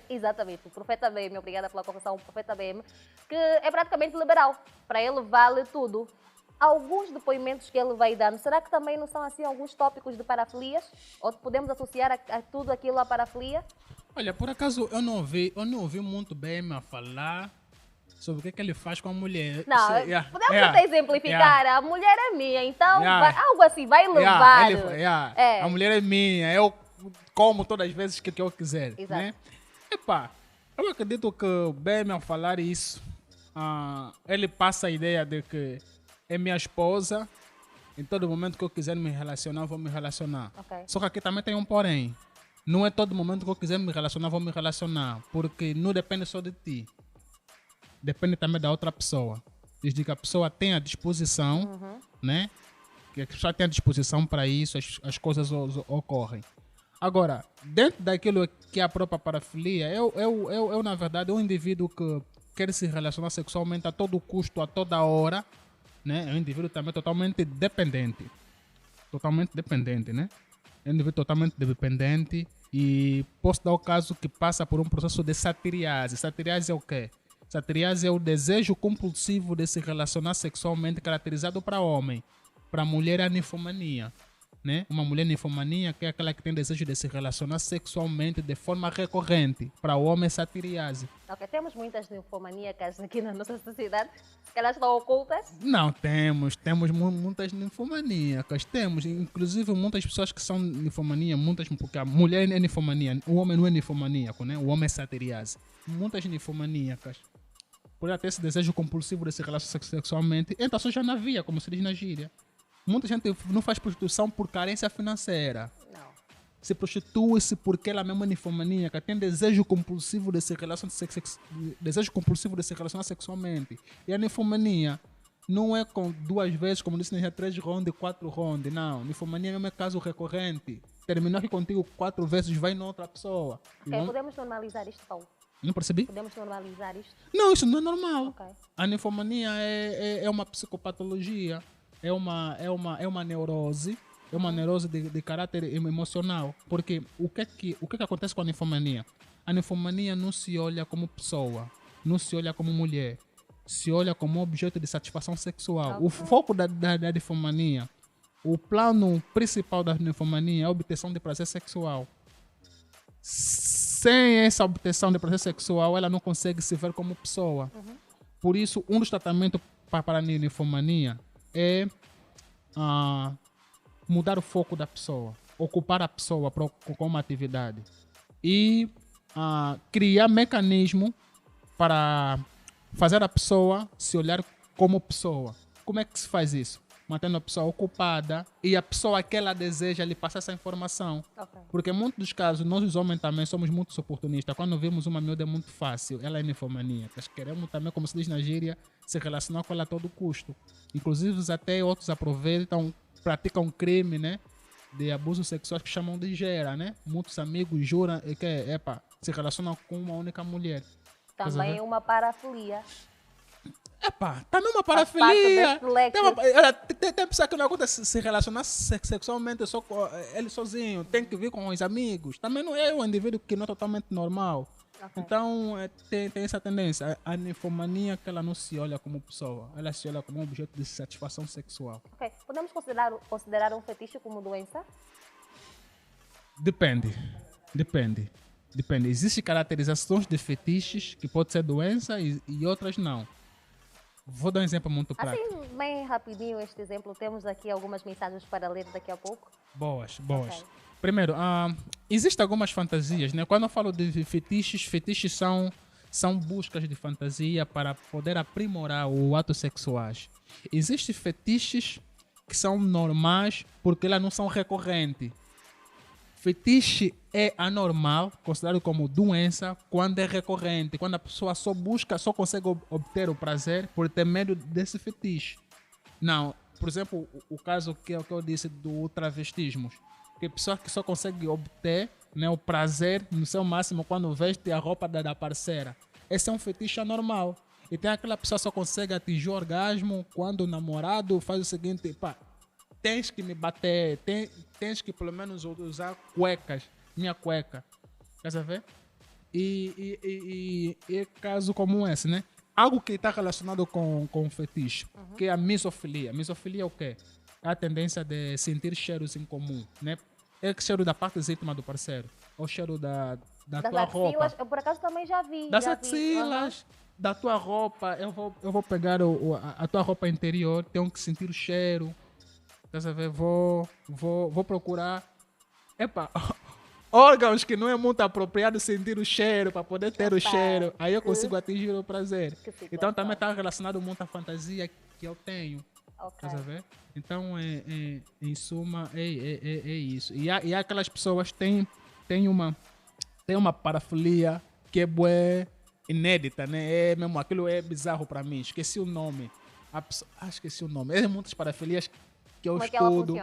Exatamente, o profeta BM, obrigada pela correção, o profeta BM, que é praticamente liberal. Para ele vale tudo. Alguns depoimentos que ele vai dando, será que também não são assim alguns tópicos de parafilias? Ou podemos associar a tudo aquilo à parafilia? Olha, por acaso eu não ouvi muito bem a falar sobre o que ele faz com a mulher. Não, podemos até exemplificar. A mulher é minha, então algo assim, vai levar. A mulher é minha, eu como todas as vezes que eu quiser. Exato. Né? Eu acredito que bem a falar isso, ele passa a ideia de que é minha esposa, em todo momento que eu quiser me relacionar, vou me relacionar. Okay. Só que aqui também tem um porém. Não é todo momento que eu quiser me relacionar, vou me relacionar. Porque não depende só de ti. Depende também da outra pessoa. Desde que a pessoa tenha disposição, né? Que a pessoa tenha disposição para isso, as coisas ocorrem. Agora, dentro daquilo que é a própria parafilia, eu na verdade, um indivíduo que quer se relacionar sexualmente a todo custo, a toda hora, né? É um indivíduo também totalmente dependente. Totalmente dependente, né? É um indivíduo totalmente dependente e posso dar o caso que passa por um processo de satiriase. Satiriase é o quê? Satiriase é o desejo compulsivo de se relacionar sexualmente caracterizado para homem. Para mulher é a ninfomania. Né? Uma mulher ninfomania que é aquela que tem desejo de se relacionar sexualmente de forma recorrente. Para o homem é satiriase. Ok, temos muitas ninfomaníacas aqui na nossa sociedade. Se calhar estão ocultas? Não, temos muitas ninfomaníacas. Temos, inclusive, muitas pessoas que são ninfomania, porque a mulher é ninfomania, o homem não é ninfomaníaco, né? O homem é satiriase. Muitas ninfomaníacas. Por ter esse desejo compulsivo de se relacionar sexualmente, então só já na via, como se diz na gíria. Muita gente não faz prostituição por carência financeira. Não. Se prostitui-se porque ela mesma é ninfomaníaca, tem desejo compulsivo de se relacionar sexualmente. E a ninfomania não é com 2 vezes, como disse, 3 rondas, 4 rondas. Não, ninfomania mesmo é caso recorrente. Terminou aqui contigo 4 vezes, vai na outra pessoa. Podemos normalizar isto, Paulo? Não percebi? Podemos normalizar isto? Não, isso não é normal. Okay. A ninfomania é uma psicopatologia. É uma neurose, de caráter emocional. Porque o que acontece com a ninfomania? A ninfomania não se olha como pessoa, não se olha como mulher, se olha como objeto de satisfação sexual. Okay. O foco da ninfomania, o plano principal da ninfomania é a obtenção de prazer sexual. Sem essa obtenção de prazer sexual, ela não consegue se ver como pessoa. Por isso, um dos tratamentos para a ninfomania é mudar o foco da pessoa, ocupar a pessoa com uma atividade e criar mecanismo para fazer a pessoa se olhar como pessoa. Como é que se faz isso? Mantendo a pessoa ocupada e a pessoa que ela deseja lhe passar essa informação. Okay. Porque em muitos dos casos, nós os homens também somos muito oportunistas. Quando vemos uma miúda é muito fácil, ela é ninfomaníaca. Queremos também, como se diz na gíria, se relacionar com ela a todo custo. Inclusive, até outros aproveitam, praticam crime, né? De abuso sexual que chamam de gera, né? Muitos amigos juram que se relacionam com uma única mulher. Também é uma parafilia. Também uma parafilia. Tem pessoa que não aguenta se relacionar sexualmente só com ele sozinho. Tem que vir com os amigos. Também não é um indivíduo que não é totalmente normal. Okay. Então, tem essa tendência. A ninfomania que ela não se olha como pessoa. Ela se olha como um objeto de satisfação sexual. Okay. Podemos considerar um fetiche como doença? Depende. Existem caracterizações de fetiches que pode ser doença e outras não. Vou dar um exemplo muito prático. Assim, bem rapidinho este exemplo, temos aqui algumas mensagens para ler daqui a pouco. Boas. Ok. Primeiro, existem algumas fantasias, né? Quando eu falo de fetiches são buscas de fantasia para poder aprimorar o ato sexuais. Existem fetiches que são normais porque elas não são recorrentes. Fetiche é anormal, considerado como doença, quando é recorrente, quando a pessoa só consegue obter o prazer por ter medo desse fetiche. Não, por exemplo, o caso que eu disse do travestismo, que a pessoa que só consegue obter, né, o prazer no seu máximo quando veste a roupa da parceira. Esse é um fetiche anormal. E tem aquela pessoa que só consegue atingir o orgasmo quando o namorado faz o seguinte, pá, tens que me bater, tens que pelo menos usar cuecas, minha cueca. Quer saber? E caso como esse, né? Algo que está relacionado com fetiche, que é a misofilia. Misofilia é o quê? É a tendência de sentir cheiros em comum, né? É o cheiro da parte íntima do parceiro, ou o cheiro da Das tua roupa. axilas, eu por acaso também já vi. Das já vi. axilas, da tua roupa. Eu vou pegar a tua roupa interior, tenho que sentir o cheiro. Quer saber? Vou procurar. Epa, órgãos que não é muito apropriado sentir o cheiro para poder ter o cheiro. Aí eu consigo atingir o prazer. Então também está relacionado muito à fantasia que eu tenho. Ok. Quer saber? Então, em suma, é isso. E há aquelas pessoas que têm uma parafilia que é bué inédita, né? É mesmo, aquilo é bizarro para mim. Esqueci o nome. Esqueci o nome. É muitas parafilias que eu Como é que ela estudo.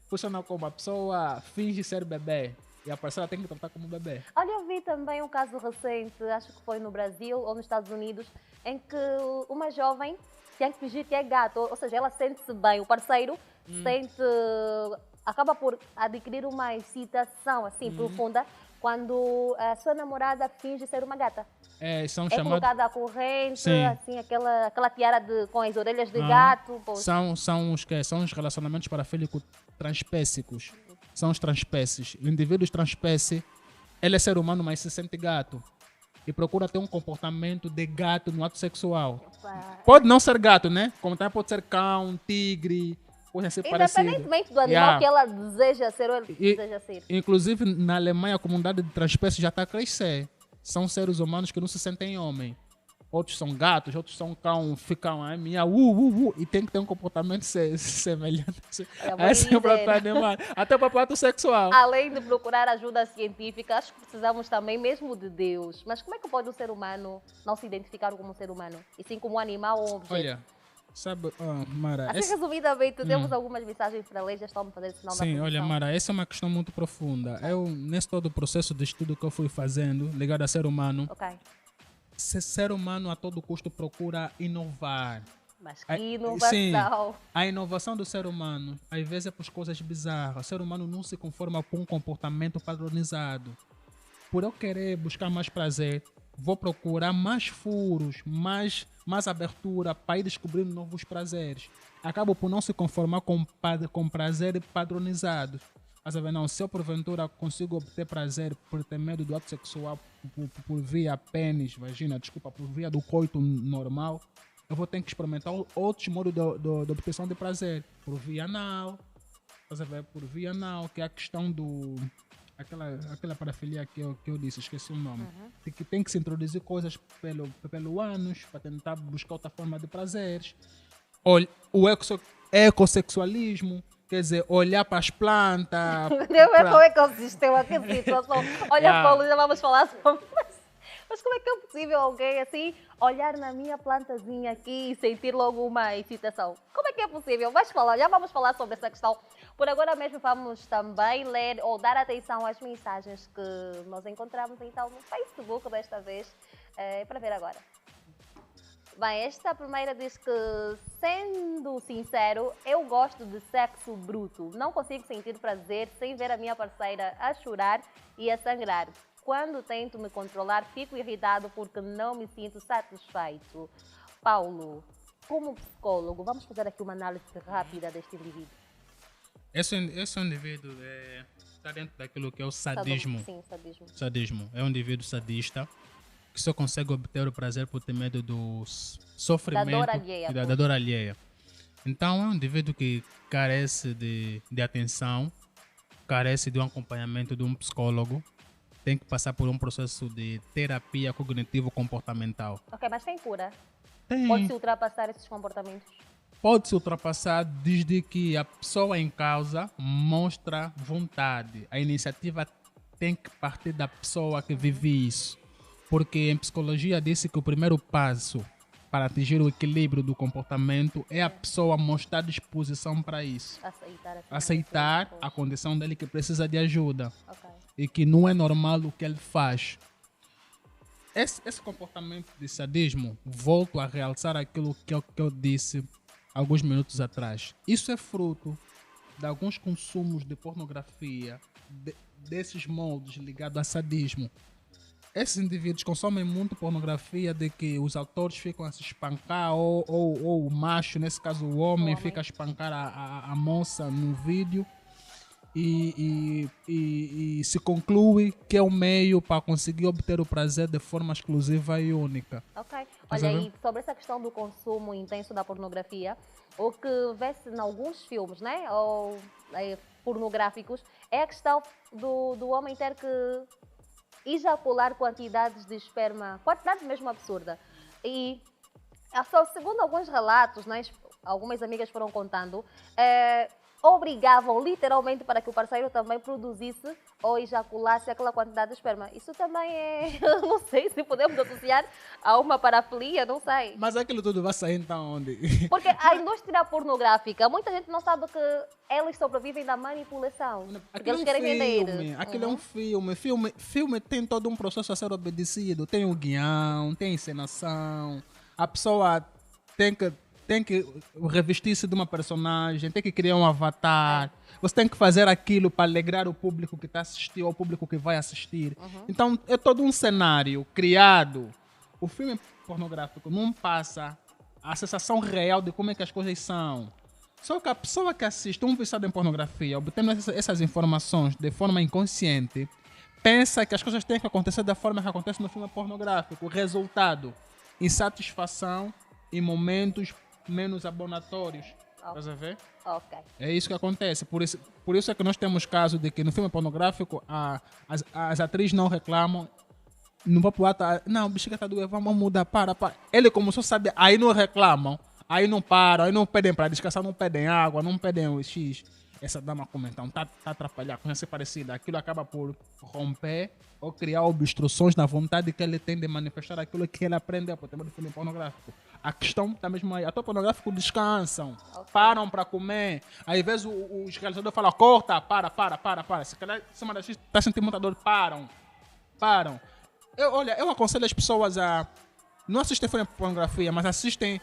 funciona? Como a pessoa finge ser bebê e a parceira tem que tratar como bebê. Olha, eu vi também um caso recente, acho que foi no Brasil ou nos Estados Unidos, em que uma jovem tinha que fingir que é gato, ou seja, ela sente-se bem, o parceiro acaba por adquirir uma excitação assim profunda quando a sua namorada finge ser uma gata. São É chamados... colocada a corrente, Sim. assim, aquela tiara com as orelhas de gato. Pô. São os relacionamentos parafílicos transpécicos. São os transpécies. O indivíduo transpécie, ele é ser humano, mas se sente gato. E procura ter um comportamento de gato no ato sexual. Pode não ser gato, né? Como também pode ser cão, tigre, coisa assim parecida. Independentemente do animal que ela deseja ser ou ele deseja ser. Inclusive, na Alemanha, a comunidade de transpécies já está a crescer. São seres humanos que não se sentem homem. Outros são gatos, outros são cão, ficam a minha, e tem que ter um comportamento semelhante a esse próprio animal. Até para o ato sexual. Além de procurar ajuda científica, acho que precisamos também mesmo de Deus. Mas como é que pode um ser humano não se identificar como um ser humano? E sim como um animal ou um objeto? Olha, sabe, Mara... Assim, resumidamente, temos algumas mensagens para ler, já estamos fazendo sinal da Sim, olha, produção. Mara, essa é uma questão muito profunda. Eu, nesse todo o processo de estudo que eu fui fazendo, ligado a ser humano, Ok. ser humano a todo custo procura inovar. Mas que inovação! Sim, a inovação do ser humano, às vezes é por coisas bizarras. O ser humano não se conforma com um comportamento padronizado. Por eu querer buscar mais prazer, vou procurar mais furos, mais abertura para ir descobrindo novos prazeres. Acabo por não se conformar com prazer padronizado. Mas, não, se eu porventura consigo obter prazer por ter medo do ato sexual por via pênis, vagina, desculpa, por via do coito normal, eu vou ter que experimentar outros modos de obtenção de prazer. Por via anal, por via anal, que é a questão do... Aquela parafilia que eu disse, esqueci o nome. Que tem que se introduzir coisas pelo ânus para tentar buscar outra forma de prazeres. O ecossexualismo, quer dizer, olhar para as plantas. Como é que ecossistema, que situação. Olha, Paulo, já vamos falar sobre isso. Mas como é que é possível alguém assim olhar na minha plantazinha aqui e sentir logo uma excitação? Como é que é possível? Já vamos falar sobre essa questão. Por agora mesmo vamos também ler ou dar atenção às mensagens que nós encontramos então no Facebook desta vez, para ver agora. Bem, esta primeira diz que, sendo sincero, eu gosto de sexo bruto. Não consigo sentir prazer sem ver a minha parceira a chorar e a sangrar. Quando tento me controlar, fico irritado porque não me sinto satisfeito. Paulo, como psicólogo, vamos fazer aqui uma análise rápida deste indivíduo. Esse indivíduo está dentro daquilo que é o sadismo. Sim, sadismo. Sadismo. É um indivíduo sadista que só consegue obter o prazer por ter medo do sofrimento alheia, e da dor alheia. Então é um indivíduo que carece de atenção, carece de um acompanhamento de um psicólogo, tem que passar por um processo de terapia cognitivo-comportamental. Ok, mas tem cura? Tem. Pode-se ultrapassar esses comportamentos? Pode-se ultrapassar desde que a pessoa em causa mostra vontade. A iniciativa tem que partir da pessoa que vive isso. Porque em psicologia disse que o primeiro passo para atingir o equilíbrio do comportamento é a pessoa mostrar disposição para isso. Aceitar a condição dele que precisa de ajuda. Ok. E que não é normal o que ele faz. Esse comportamento de sadismo, volto a realçar aquilo que eu disse alguns minutos atrás. Isso é fruto de alguns consumos de pornografia, desses moldes ligados a sadismo. Esses indivíduos consomem muito pornografia de que os autores ficam a se espancar ou o macho, nesse caso o homem, fica a espancar a moça no vídeo e se conclui que é o meio para conseguir obter o prazer de forma exclusiva e única. Ok. Olha, e sobre essa questão do consumo intenso da pornografia, o que vê-se em alguns filmes, né, ou pornográficos, é a questão do homem ter que ejacular quantidades de esperma, quantidades mesmo absurda. E segundo alguns relatos, né, algumas amigas foram contando, obrigavam literalmente para que o parceiro também produzisse ou ejaculasse aquela quantidade de esperma. Isso também é, não sei se podemos associar a uma parafilia, não sei. Mas aquilo tudo vai sair então onde? Porque a indústria pornográfica, muita gente não sabe que eles sobrevivem da manipulação. Porque eles querem vender. Aquilo é um filme. Filme tem todo um processo a ser obedecido. Tem o guião, tem a encenação. A pessoa tem que revestir-se de uma personagem, tem que criar um avatar. Você tem que fazer aquilo para alegrar o público que está assistindo ou o público que vai assistir. Então, é todo um cenário criado. O filme pornográfico não passa a sensação real de como é que as coisas são. Só que a pessoa que assiste um viciado em pornografia, obtendo essas informações de forma inconsciente, pensa que as coisas têm que acontecer da forma que acontece no filme pornográfico. O resultado, insatisfação em momentos menos abonatórios. Estás a ver? Ok. É isso que acontece. Por isso é que nós temos casos de que no filme pornográfico as atrizes não reclamam. Não vai pro ato, não, bexiga tá doendo, vamos mudar, para. Ele começou a saber, aí não reclamam, aí não param, aí não pedem para descansar, não pedem água, não pedem o X. Essa dama comenta, tá atrapalhar, com ser parecida. Aquilo acaba por romper ou criar obstruções na vontade que ele tem de manifestar aquilo que ele aprendeu por ter do filme pornográfico. A questão está mesmo aí. Atores pornográficos descansam, param para comer. Às vezes os realizadores falam, corta, para. Se calhar, em cima da X, está sentindo muita dor, param. Eu aconselho as pessoas a não assistir filme pornografia, mas assistem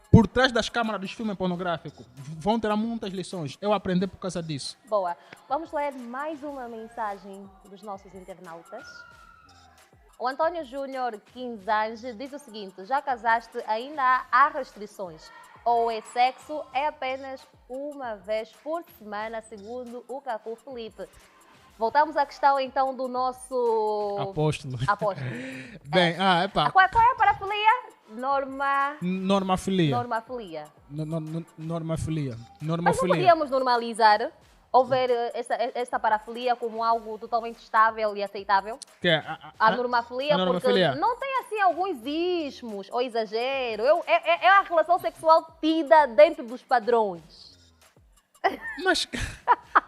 por trás das câmaras dos filmes pornográficos. Vão ter muitas lições. Eu aprendi por causa disso. Boa. Vamos ler mais uma mensagem dos nossos internautas. O Antônio Júnior Quinzange diz o seguinte: já casaste, ainda há restrições. Ou é sexo, é apenas uma vez por semana, segundo o Cacu Felipe. Voltamos à questão então do nosso apóstolo. Bem, epá. Qual é a parafilia? Normafilia. Normafilia. Mas não podíamos normalizar ou ver essa parafilia como algo totalmente estável e aceitável? Que é a normafilia, porque não tem assim alguns ismos ou exagero. É a relação sexual tida dentro dos padrões. Mas,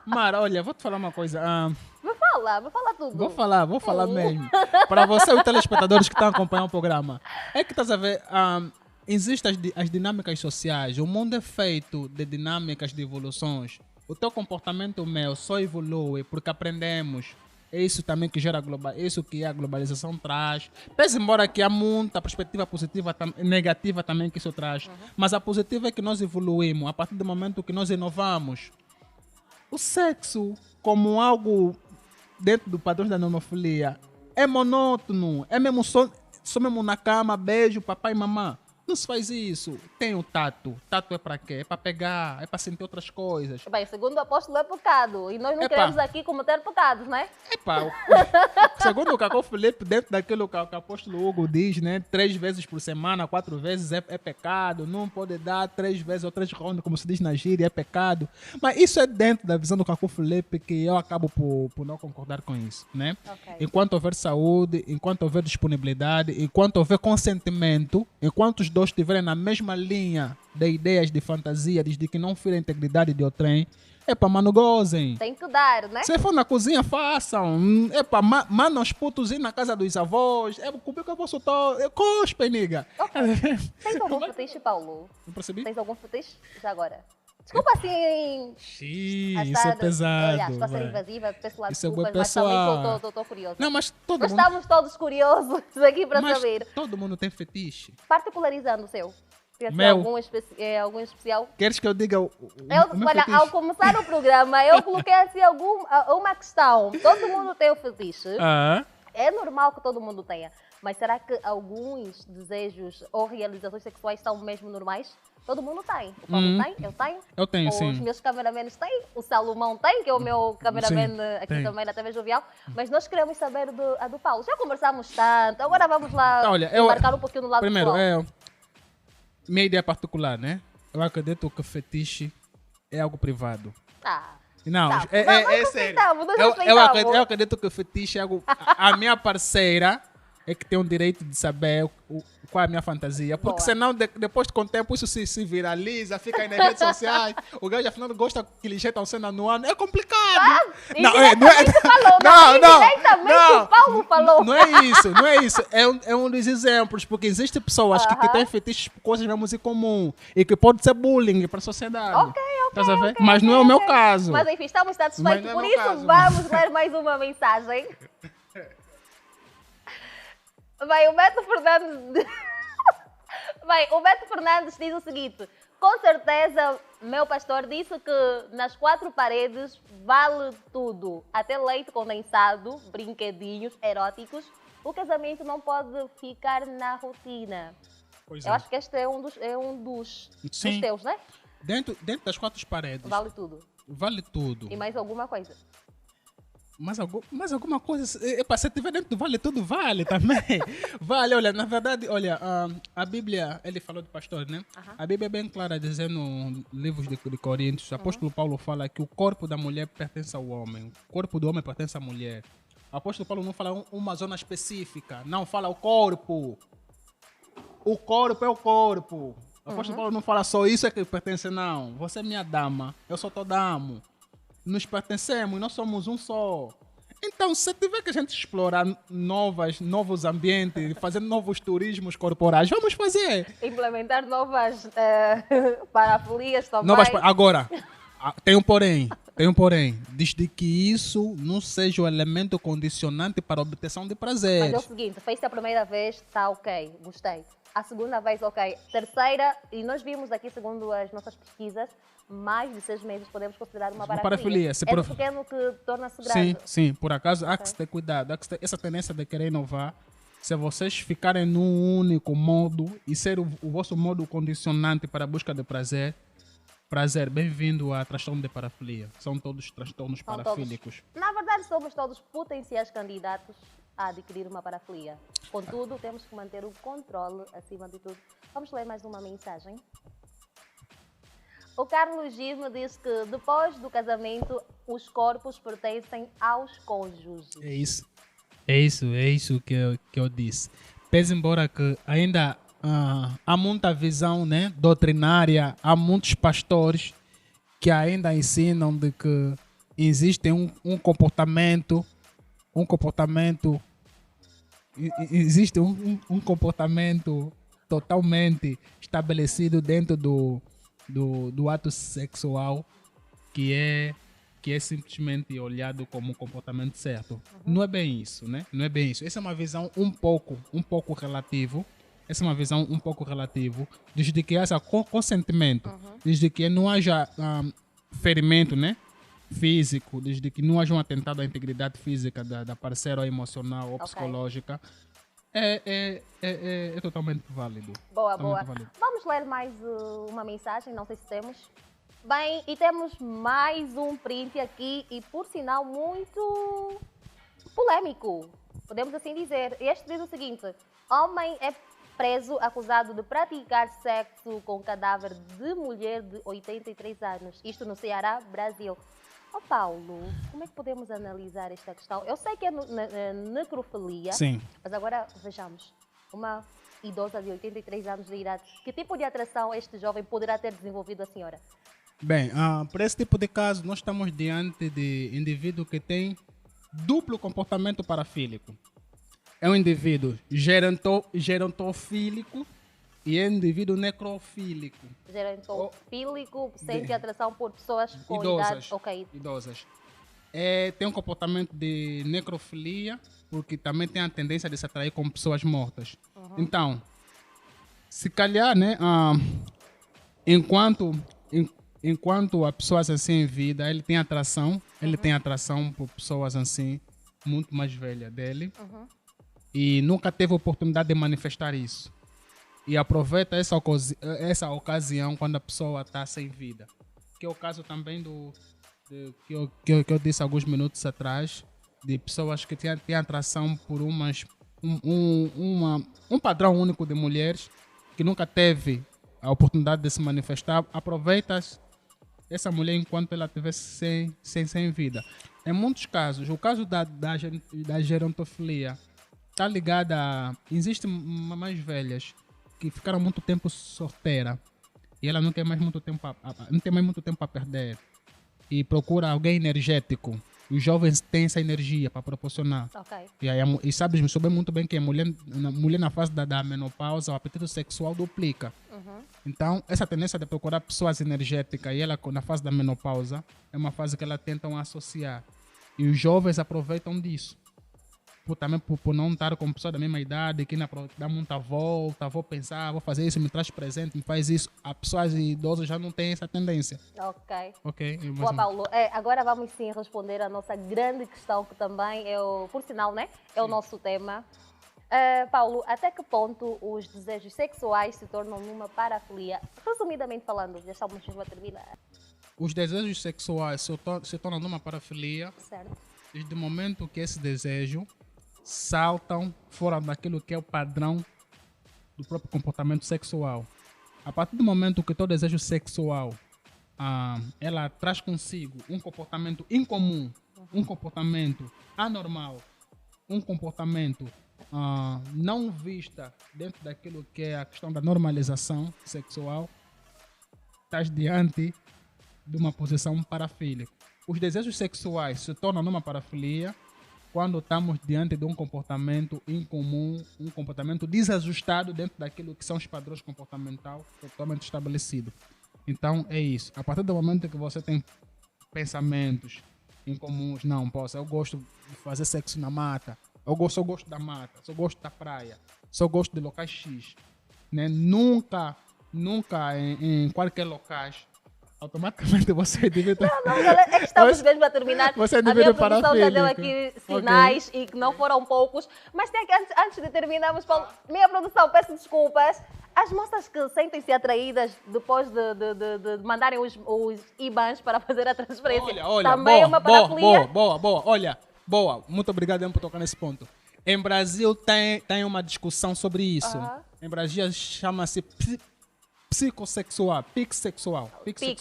Mara, olha, vou te falar uma coisa. Vou falar tudo. Vou falar mesmo. Para você, os telespectadores que estão acompanhando o programa. É que estás a ver, existem as dinâmicas sociais. O mundo é feito de dinâmicas de evoluções. O teu comportamento, o meu, só evolui porque aprendemos. É isso também que gera isso que a globalização traz. Pese embora que há muita perspectiva positiva, negativa também que isso traz. Mas a positiva é que nós evoluímos a partir do momento que nós inovamos. O sexo, como algo dentro do padrão da normofilia, é monótono. É mesmo só mesmo na cama, beijo, papai e mamãe. Não se faz isso. Tem o tato. Tato é para quê? É para pegar, é para sentir outras coisas. Bem, segundo o apóstolo é pecado. E nós não Epa. queremos aqui cometer pecados, né? Epá, segundo o Cacau Felipe, dentro daquilo que o apóstolo Hugo diz, né? 3 vezes por semana, 4 vezes é pecado. Não pode dar 3 vezes ou 3 rondas, como se diz na gíria, é pecado. Mas isso é dentro da visão do Cacau Felipe que eu acabo por não concordar com isso, né? Ok. Enquanto houver saúde, enquanto houver disponibilidade, enquanto houver consentimento, enquanto os dois estiverem na mesma linha de ideias de fantasia, de que não fira a integridade de outrem, mano, gozem. Tem que dar, né? Se for na cozinha, façam. Mandam os putos ir na casa dos avós. Comigo que eu vou soltar. Cospe, nigga. Tens algum fetiche, Paulo? Não percebi? Tens algum fetiche? Já agora. Desculpa assim. Sim, a isso estar- é pesado. Aliás, estou a ser vai. invasiva, peço lá Isso é desculpas, bué mas também pessoal. estou curiosa. Não, mas todo Nós mundo. estamos todos curiosos aqui para Mas saber. todo mundo tem fetiche. Particularizando o seu. Tem Meu. algum especial? Queres que eu diga o meu Olha, fetiche? ao começar o programa, eu coloquei assim uma questão. Todo mundo tem o fetiche. Ah, É normal que todo mundo tenha. Mas será que alguns desejos ou realizações sexuais são mesmo normais? Todo mundo tem. O Paulo tem, eu tenho. eu tenho, Os sim. meus cameramenes têm, o Salomão tem, que é o meu cameraman Sim, aqui tem. também na TV Jovial. Mas nós queremos saber a do Paulo. Já conversamos tanto, agora vamos lá Olha, eu- embarcar um pouquinho no lado Primeiro, pessoal. minha ideia particular, né? Eu acredito que fetiche é algo privado. Ah, Não, Tá, é nós sério. respeitamos, nós Eu respeitamos. acredito que o fetiche é algo. A minha parceira é que tem o direito de saber qual é a minha fantasia. Porque Boa. senão, depois com o tempo, isso se viraliza, fica aí nas redes sociais. O gajo afinal gosta que lhe injetam cena no ano. É complicado. indiretamente falou, indiretamente o Paulo falou. Não é isso. É um dos exemplos, porque existem pessoas que têm fetiches por coisas mesmo em comum e que pode ser bullying para a sociedade. Ok. Estás a ver? Mas não é o meu caso. Mas enfim, estamos Mas satisfeitos. não é Por meu isso, caso. vamos ler mais uma mensagem. Bem, o Beto Fernandes... Bem, o Beto Fernandes diz o seguinte: com certeza, meu pastor disse que nas 4 paredes vale tudo, até leite condensado, brinquedinhos eróticos. O casamento não pode ficar na rotina. Pois Eu acho que este é um dos Sim. teus, né? Dentro das 4 paredes, Vale tudo. vale tudo. E mais alguma coisa. Mas alguma coisa, se estiver dentro do vale tudo, vale também. Vale, olha, na verdade, olha, a Bíblia, ele falou de pastor, né? A Bíblia é bem clara, dizendo no livro de Coríntios, o apóstolo Paulo fala que o corpo da mulher pertence ao homem, o corpo do homem pertence à mulher. O apóstolo Paulo não fala uma zona específica, não, fala o corpo. O corpo é o corpo. O apóstolo Paulo não fala só isso é que pertence, não. Você é minha dama, eu só te damo. Nos pertencemos, nós somos um só. Então, se tiver que a gente explorar novos ambientes, fazer novos turismos corporais, vamos fazer. Implementar novas parafilias também. Agora, tem um porém. Desde que isso não seja o elemento condicionante para a obtenção de Mas prazer. é o seguinte, fez a primeira vez, está ok, gostei. A segunda vez, ok. Terceira, e nós vimos aqui, segundo as nossas pesquisas, mais de 6 meses podemos considerar uma parafilia. Se É do pequeno que torna-se Sim, grande. sim. Por acaso, há que se ter cuidado. Há que se ter essa tendência de querer inovar. Se vocês ficarem num único modo e ser o vosso modo condicionante para a busca de prazer, bem-vindo à transtorno de parafilia. São todos transtornos São parafílicos. Na verdade, somos todos potenciais candidatos a adquirir uma parafilia. Contudo, temos que manter o controle acima de tudo. Vamos ler mais uma mensagem. O Carlos Gismo diz que depois do casamento, os corpos pertencem aos cônjuges. É isso que eu disse. Pese embora que ainda há muita visão, né, doutrinária, há muitos pastores que ainda ensinam de que existe um comportamento totalmente estabelecido dentro do ato sexual que é simplesmente olhado como um comportamento certo. Não é bem isso, né? Não é bem isso. Essa é uma visão um pouco relativo. Desde que haja consentimento, desde que não haja ferimento, né? Físico, desde que não haja um atentado à integridade física da parceira ou emocional ou Ok. psicológica, É totalmente válido. Boa, Totalmente boa. válido. Vamos ler mais uma mensagem, não sei se temos. Bem, e temos mais um print aqui e, por sinal, muito polêmico, podemos assim dizer. Este diz o seguinte: homem é preso acusado de praticar sexo com cadáver de mulher de 83 anos. Isto no Ceará, Brasil. Ó Paulo, como é que podemos analisar esta questão? Eu sei que é necrofilia, Sim. mas agora vejamos. Uma idosa de 83 anos de idade, que tipo de atração este jovem poderá ter desenvolvido a senhora? Bem, para esse tipo de caso, nós estamos diante de indivíduo que tem duplo comportamento parafílico. É um indivíduo gerontofílico e é um indivíduo necrofílico. Gerontofílico, sente atração por pessoas com idosas, idade. Ok. idosas. Tem um comportamento de necrofilia, porque também tem a tendência de se atrair com pessoas mortas. Então, se calhar, né, enquanto a pessoa assim em vida, ele tem atração por pessoas assim muito mais velhas dele e nunca teve oportunidade de manifestar isso. E aproveita essa ocasião quando a pessoa está sem vida. Que é o caso também que eu disse alguns minutos atrás, de pessoas que têm atração por um padrão único de mulheres que nunca teve a oportunidade de se manifestar. Aproveita essa mulher enquanto ela estivesse sem vida. Em muitos casos, o caso da gerontofilia está ligado a... Existem mais velhas que ficaram muito tempo solteira e ela não tem mais muito tempo a perder e procura alguém energético. Os jovens têm essa energia para proporcionar. Ok. E sabes, me souber muito bem que a mulher na fase da menopausa, o apetite sexual duplica. Então, essa tendência de procurar pessoas energéticas e ela na fase da menopausa é uma fase que ela tentam associar. E os jovens aproveitam disso. Também por não estar com pessoa da mesma idade, que dá muita volta, vou pensar, vou fazer isso, me traz presente, me faz isso. As pessoas idosas já não têm essa tendência. Ok. Boa, Paulo. Agora vamos sim responder a nossa grande questão, que também é, por sinal, né, é o nosso tema. Paulo, até que ponto os desejos sexuais se tornam numa parafilia? Resumidamente falando, já estamos a terminar. Os desejos sexuais se tornam numa parafilia Certo. desde o momento que esse desejo saltam fora daquilo que é o padrão do próprio comportamento sexual. A partir do momento que todo desejo sexual ela traz consigo um comportamento incomum, um comportamento anormal, um comportamento não vista dentro daquilo que é a questão da normalização sexual, estás diante de uma posição parafílica. Os desejos sexuais se tornam numa parafilia quando estamos diante de um comportamento incomum, um comportamento desajustado dentro daquilo que são os padrões comportamentais totalmente estabelecidos. Então é isso. A partir do momento que você tem pensamentos incomuns, não, eu gosto de fazer sexo na mata, só gosto da mata, só gosto da praia, só gosto de locais X, né? Nunca em qualquer locais, automaticamente você deve... É que estamos mesmo a terminar. Você a minha produção já deu aqui sinais e que não foram poucos. Mas tem que, antes de terminarmos, Paulo, minha produção, peço desculpas. As moças que sentem-se atraídas depois de mandarem os IBANs para fazer a transferência, olha, também é uma parafilia? Boa. Muito obrigado por tocar nesse ponto. Em Brasil tem uma discussão sobre isso. Em Brasil chama-se psicossexual, pixsexual. Aqui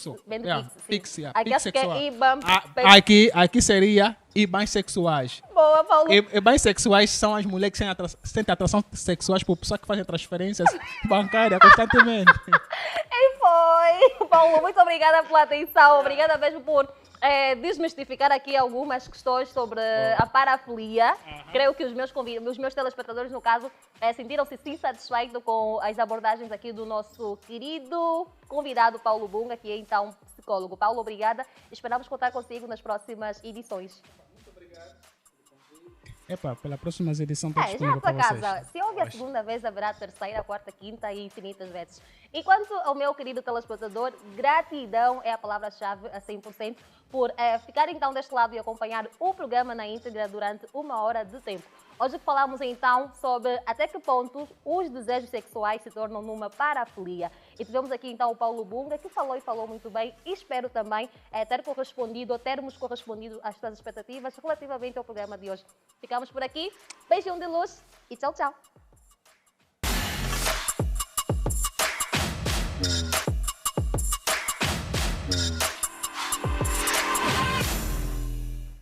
acho que é IBAN. Aqui seria IBANs Boa, Paulo. IBANs sexuais são as mulheres que sentem atração sexuais por pessoas que fazem transferências bancárias constantemente. E foi. Paulo, muito obrigada pela atenção. Obrigada mesmo por desmistificar aqui algumas questões sobre a parafilia. Creio que os meus telespectadores, no caso, sentiram-se sim satisfeitos com as abordagens aqui do nosso querido convidado Paulo Bunga, que é então psicólogo. Paulo, obrigada. Esperamos contar consigo nas próximas edições. Muito obrigado. Pela próxima edição já é a tua casa. Se houve a segunda vez, haverá a terceira, a quarta, quinta e infinitas vezes. E quanto ao meu querido telespectador, gratidão é a palavra-chave a 100% por ficar então deste lado e acompanhar o programa na íntegra durante 1 hora de tempo. Hoje falamos então sobre até que ponto os desejos sexuais se tornam numa parafilia. E tivemos aqui então o Paulo Bunga, que falou e falou muito bem, e espero também termos correspondido às suas expectativas relativamente ao programa de hoje. Ficamos por aqui, beijão de luz e tchau, tchau!